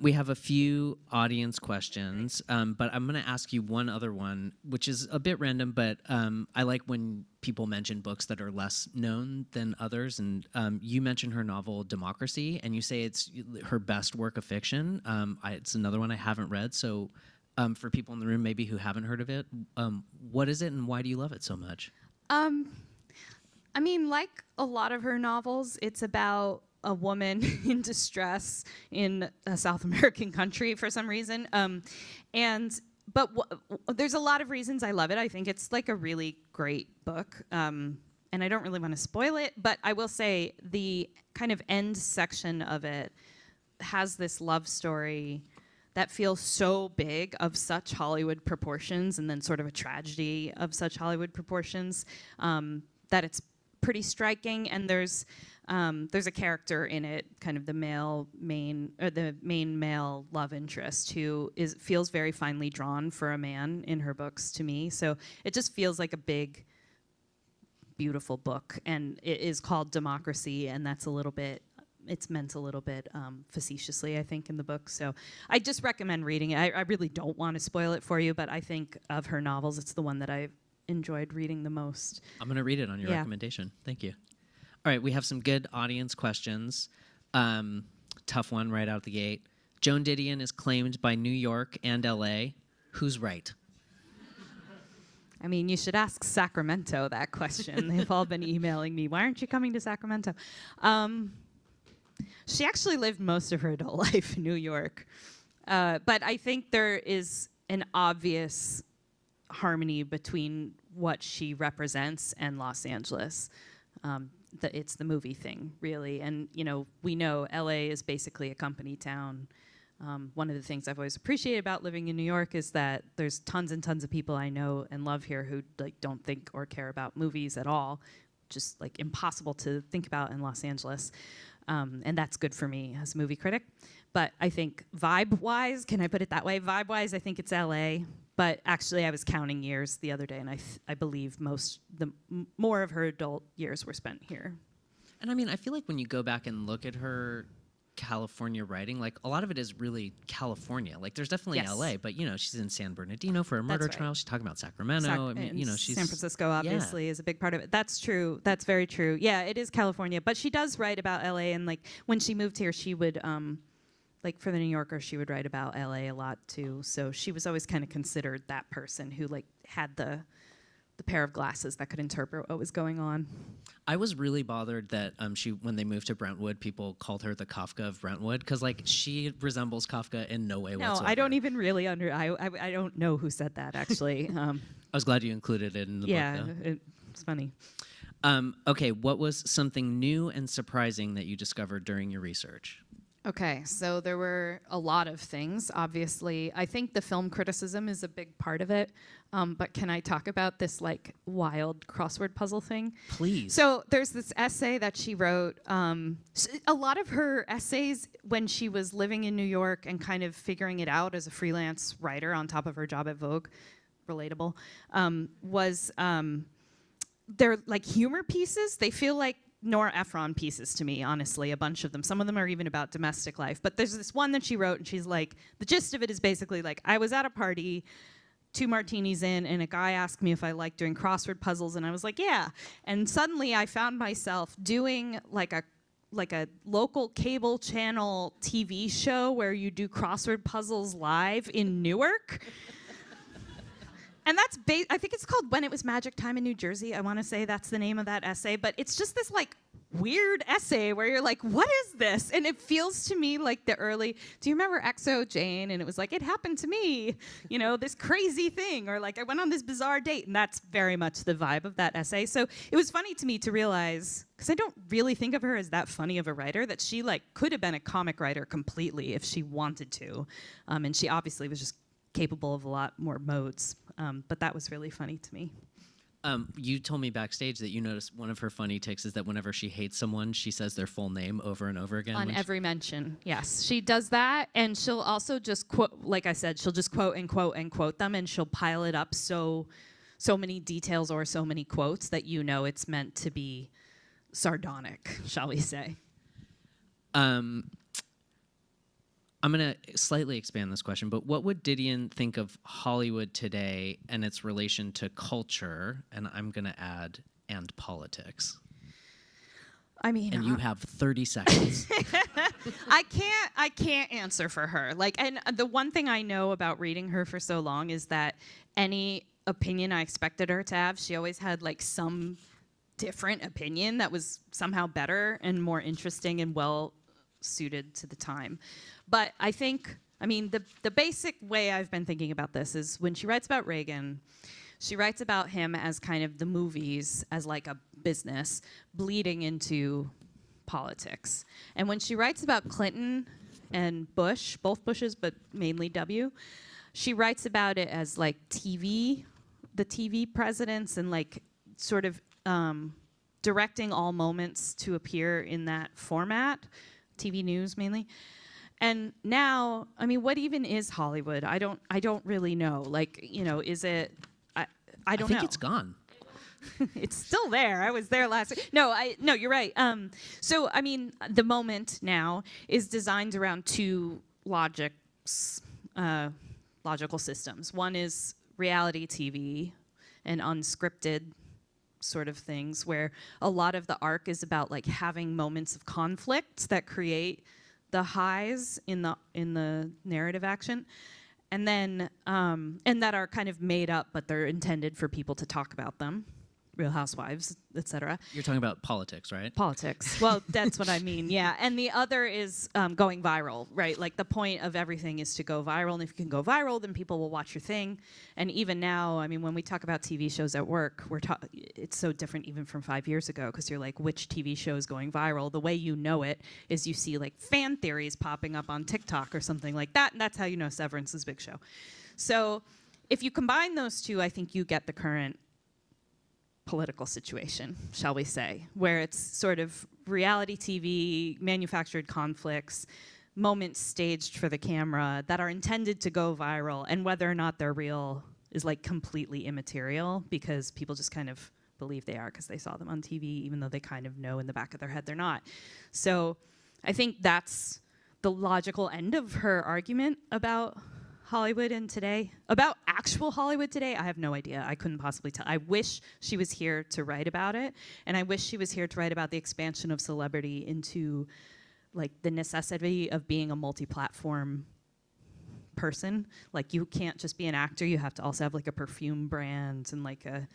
We have a few audience questions, but I'm going to ask you one other one, which is a bit random, but I like when people mention books that are less known than others. And you mentioned her novel Democracy, and you say it's her best work of fiction. It's another one I haven't read. So for people in the room maybe who haven't heard of it, what is it and why do you love it so much? I mean, like a lot of her novels, it's about a woman in distress in a South American country for some reason. But there's a lot of reasons I love it. I think it's like a really great book. And I don't really want to spoil it, but I will say the kind of end section of it has this love story that feels so big, of such Hollywood proportions, and then sort of a tragedy of such Hollywood proportions, that it's pretty striking. And there's a character in it, kind of the main male love interest, who feels very finely drawn for a man in her books to me. So it just feels like a big, beautiful book, and it is called Democracy, and that's it's meant a little bit facetiously, I think, in the book. So I just recommend reading it. I really don't want to spoil it for you, but I think of her novels, it's the one that I've enjoyed reading the most. I'm going to read it on your recommendation. Thank you. All right, we have some good audience questions. Tough one right out the gate. Joan Didion is claimed by New York and LA. Who's right? I mean, you should ask Sacramento that question. They've all been emailing me, why aren't you coming to Sacramento? She actually lived most of her adult life in New York. But I think there is an obvious harmony between what she represents and Los Angeles. It's the movie thing, really. And, we know LA is basically a company town. One of the things I've always appreciated about living in New York is that there's tons and tons of people I know and love here who don't think or care about movies at all. Just impossible to think about in Los Angeles. And that's good for me as a movie critic. But I think vibe-wise, can I put it that way? Vibe-wise, I think it's LA. But actually, I was counting years the other day, and I believe more of her adult years were spent here. And I mean, I feel like when you go back and look at her California writing, a lot of it is really California. There's definitely LA, but she's in San Bernardino for a murder trial. She's talking about Sacramento. She's San Francisco obviously is a big part of it. That's true. That's very true. Yeah, it is California, but she does write about LA, and when she moved here, she would for the New Yorker, she would write about LA a lot too. So she was always kind of considered that person who had the pair of glasses that could interpret what was going on. I was really bothered that when they moved to Brentwood, people called her the Kafka of Brentwood, because she resembles Kafka in no way whatsoever. No, I don't even really I don't know who said that, actually. I was glad you included it in the book, though. Yeah, it's funny. Okay, what was something new and surprising that you discovered during your research? Okay, so there were a lot of things, obviously. I think the film criticism is a big part of it, but can I talk about this wild crossword puzzle thing? Please. So there's this essay that she wrote. A lot of her essays when she was living in New York and kind of figuring it out as a freelance writer on top of her job at Vogue, relatable, they're humor pieces. They feel like Nora Ephron pieces to me, honestly, a bunch of them. Some of them are even about domestic life. But there's this one that she wrote, and she's the gist of it is basically I was at a party, 2 martinis in, and a guy asked me if I liked doing crossword puzzles, and I was like, yeah. And suddenly I found myself doing a local cable channel TV show where you do crossword puzzles live in Newark. And that's I think it's called When It Was Magic Time in New Jersey. I want to say that's the name of that essay, but it's just this like weird essay where you're like, what is this? And it feels to me like the early, do you remember XO Jane? And it was like, it happened to me, you know, this crazy thing, or like I went on this bizarre date. And that's very much the vibe of that essay. So it was funny to me to realize, because I don't really think of her as that funny of a writer, that she like could have been a comic writer completely if she wanted to. And she obviously was just capable of a lot more modes. But that was really funny to me. You told me backstage that you noticed one of her funny tics is that whenever she hates someone, she says their full name over and over again. On every mention, yes. She does that, and she'll also just quote, like I said, she'll just quote and quote and quote them, and she'll pile it up so many details or so many quotes that you know it's meant to be sardonic, shall we say. I'm going to slightly expand this question, but what would Didion think of Hollywood today and its relation to culture? And I'm going to add, and politics. I mean, and you have 30 seconds. I can't answer for her. Like, and the one thing I know about reading her for so long is that any opinion I expected her to have, she always had like some different opinion that was somehow better and more interesting and well suited to the time. But I think, I mean, the basic way I've been thinking about this is when she writes about Reagan, she writes about him as kind of the movies as like a business bleeding into politics. And when she writes about Clinton and Bush, both Bushes, but mainly W, she writes about it as like TV, the TV presidents, and like sort of directing all moments to appear in that format, TV news mainly. And now, I mean, what even is Hollywood? I don't really know. Like, you know, is it? I don't know. I think it's gone. It's still there. I was there last week. No, you're right. So, I mean, the moment now is designed around two logical systems. One is reality TV and unscripted sort of things, where a lot of the arc is about like having moments of conflict that create the highs in the narrative action, and then and that are kind of made up, but they're intended for people to talk about them. Real Housewives, etc. You're talking about politics, right? Politics. Well, that's what I mean, yeah. And the other is going viral, right? Like the point of everything is to go viral, and if you can go viral, then people will watch your thing. And even now, I mean, when we talk about TV shows at work, it's so different even from 5 years ago, because you're like, which TV show is going viral? The way you know it is you see like fan theories popping up on TikTok or something like that, and that's how you know Severance is a big show. So if you combine those two, I think you get the current political situation, shall we say, where it's sort of reality TV, manufactured conflicts, moments staged for the camera that are intended to go viral, and whether or not they're real is like completely immaterial, because people just kind of believe they are because they saw them on TV, even though they kind of know in the back of their head they're not. So I think that's the logical end of her argument about Hollywood and today. About actual Hollywood today, I have no idea. I couldn't possibly tell. I wish she was here to write about it, and I wish she was here to write about the expansion of celebrity into like the necessity of being a multi-platform person. Like, you can't just be an actor, you have to also have like a perfume brand and like a,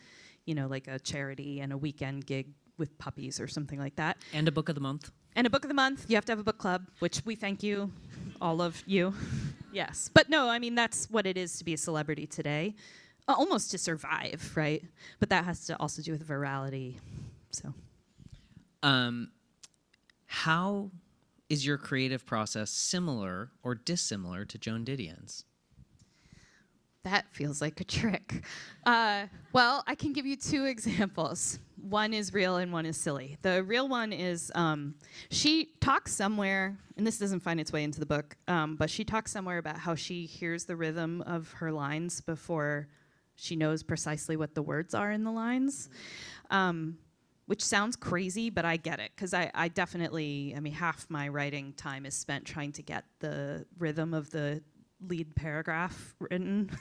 you know, like a charity and a weekend gig with puppies or something like that. And a book of the month. And a book of the month. You have to have a book club, which we thank you, all of you. Yes. But no, I mean, that's what it is to be a celebrity today. Almost to survive, right? But that has to also do with virality. So. How is your creative process similar or dissimilar to Joan Didion's? That feels like a trick. Well, I can give you two examples. One is real and one is silly. The real one is she talks somewhere, and this doesn't find its way into the book, but she talks somewhere about how she hears the rhythm of her lines before she knows precisely what the words are in the lines, which sounds crazy, but I get it, because I definitely, I mean, half my writing time is spent trying to get the rhythm of the lead paragraph written,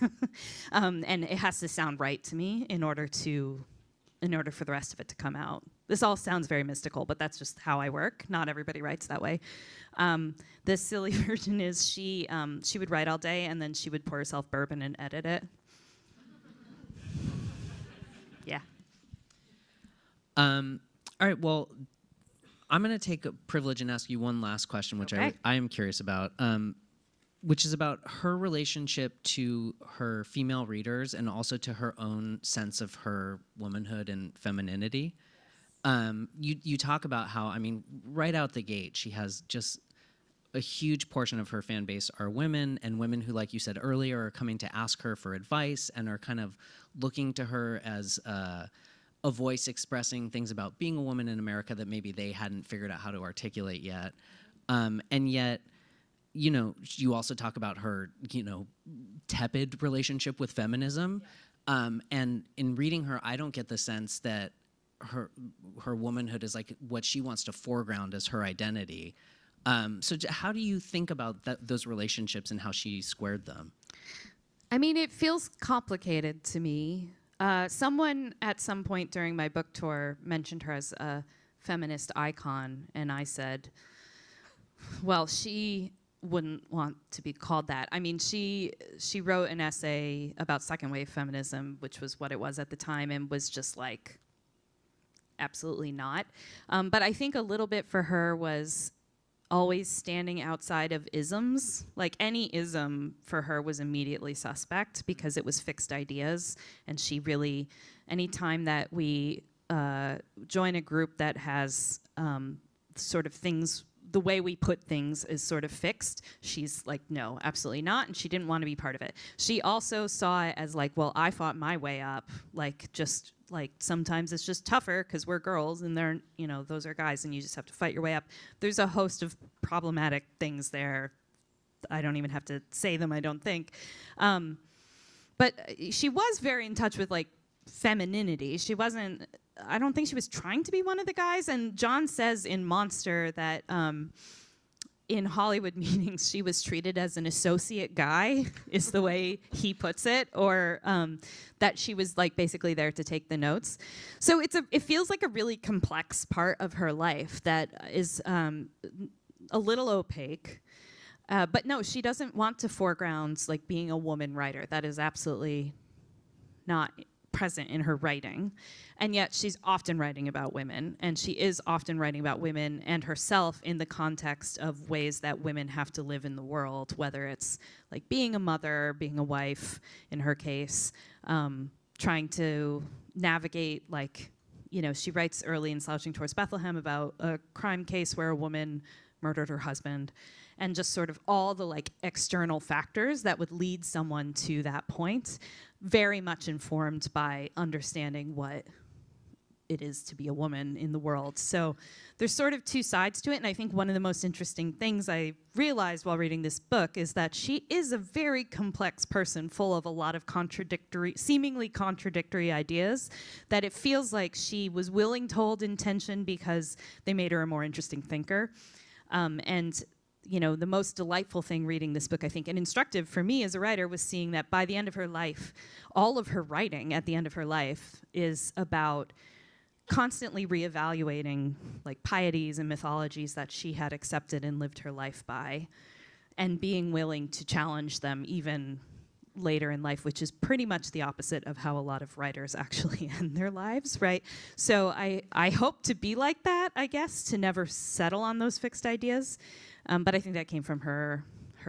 and it has to sound right to me in order for the rest of it to come out. This all sounds very mystical, but that's just how I work. Not everybody writes that way. The silly version is she would write all day, and then she would pour herself bourbon and edit it. Yeah. All right. Well, I'm going to take a privilege and ask you one last question, which Okay. I am curious about, which is about her relationship to her female readers and also to her own sense of her womanhood and femininity. You talk about how, I mean, right out the gate, she has just a huge portion of her fan base are women, and women who, like you said earlier, are coming to ask her for advice and are kind of looking to her as a voice expressing things about being a woman in America that maybe they hadn't figured out how to articulate yet. And yet, you know, you also talk about her, you know, tepid relationship with feminism. And in reading her, I don't get the sense that her womanhood is like what she wants to foreground as her identity. How do you think about those relationships and how she squared them? I mean, it feels complicated to me. Someone at some point during my book tour mentioned her as a feminist icon, and I said, well, she wouldn't want to be called that. I mean, she wrote an essay about second wave feminism, which was what it was at the time, and was just like, absolutely not. But I think a little bit for her was always standing outside of isms. Like any ism for her was immediately suspect because it was fixed ideas. And she really, anytime that we join a group that has sort of things, the way we put things is sort of fixed, she's like, no, absolutely not. And she didn't want to be part of it. She also saw it as like, well, I fought my way up. Like, just like sometimes it's just tougher because we're girls and they're, you know, those are guys and you just have to fight your way up. There's a host of problematic things there. I don't even have to say them, I don't think. But she was very in touch with like femininity. She wasn't, I don't think she was trying to be one of the guys. And John says in Monster that in Hollywood meetings, she was treated as an associate guy, is the way he puts it, or that she was like basically there to take the notes. So it feels like a really complex part of her life that is a little opaque. But no, she doesn't want to foreground like being a woman writer. That is absolutely not present in her writing. And yet she's often writing about women, and she is often writing about women and herself in the context of ways that women have to live in the world, whether it's like being a mother, being a wife, in her case, trying to navigate, like, you know, she writes early in Slouching Towards Bethlehem about a crime case where a woman murdered her husband, and just sort of all the like external factors that would lead someone to that point, very much informed by understanding what it is to be a woman in the world. So there's sort of two sides to it, and I think one of the most interesting things I realized while reading this book is that she is a very complex person full of a lot of seemingly contradictory ideas, that it feels like she was willing to hold in tension because they made her a more interesting thinker. And you know, the most delightful thing reading this book, I think, and instructive for me as a writer, was seeing that by the end of her life, all of her writing at the end of her life is about constantly reevaluating like pieties and mythologies that she had accepted and lived her life by, and being willing to challenge them even later in life, which is pretty much the opposite of how a lot of writers actually end their lives, right? So I hope to be like that, I guess, to never settle on those fixed ideas. But I think that came from her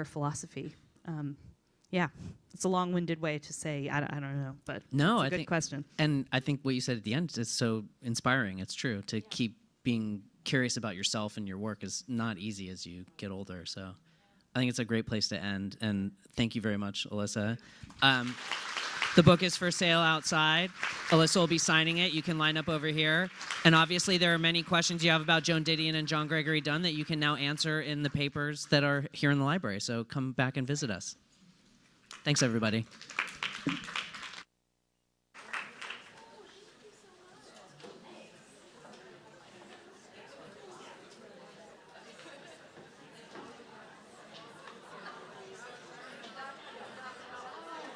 philosophy. Yeah, it's a long-winded way to say, I don't know, but No, it's a good question. And I think what you said at the end is so inspiring. It's true. To keep being curious about yourself and your work is not easy as you get older. So I think it's a great place to end. And thank you very much, Alyssa. The book is for sale outside. Alyssa will be signing it. You can line up over here. And obviously there are many questions you have about Joan Didion and John Gregory Dunne that you can now answer in the papers that are here in the library. So come back and visit us. Thanks, everybody.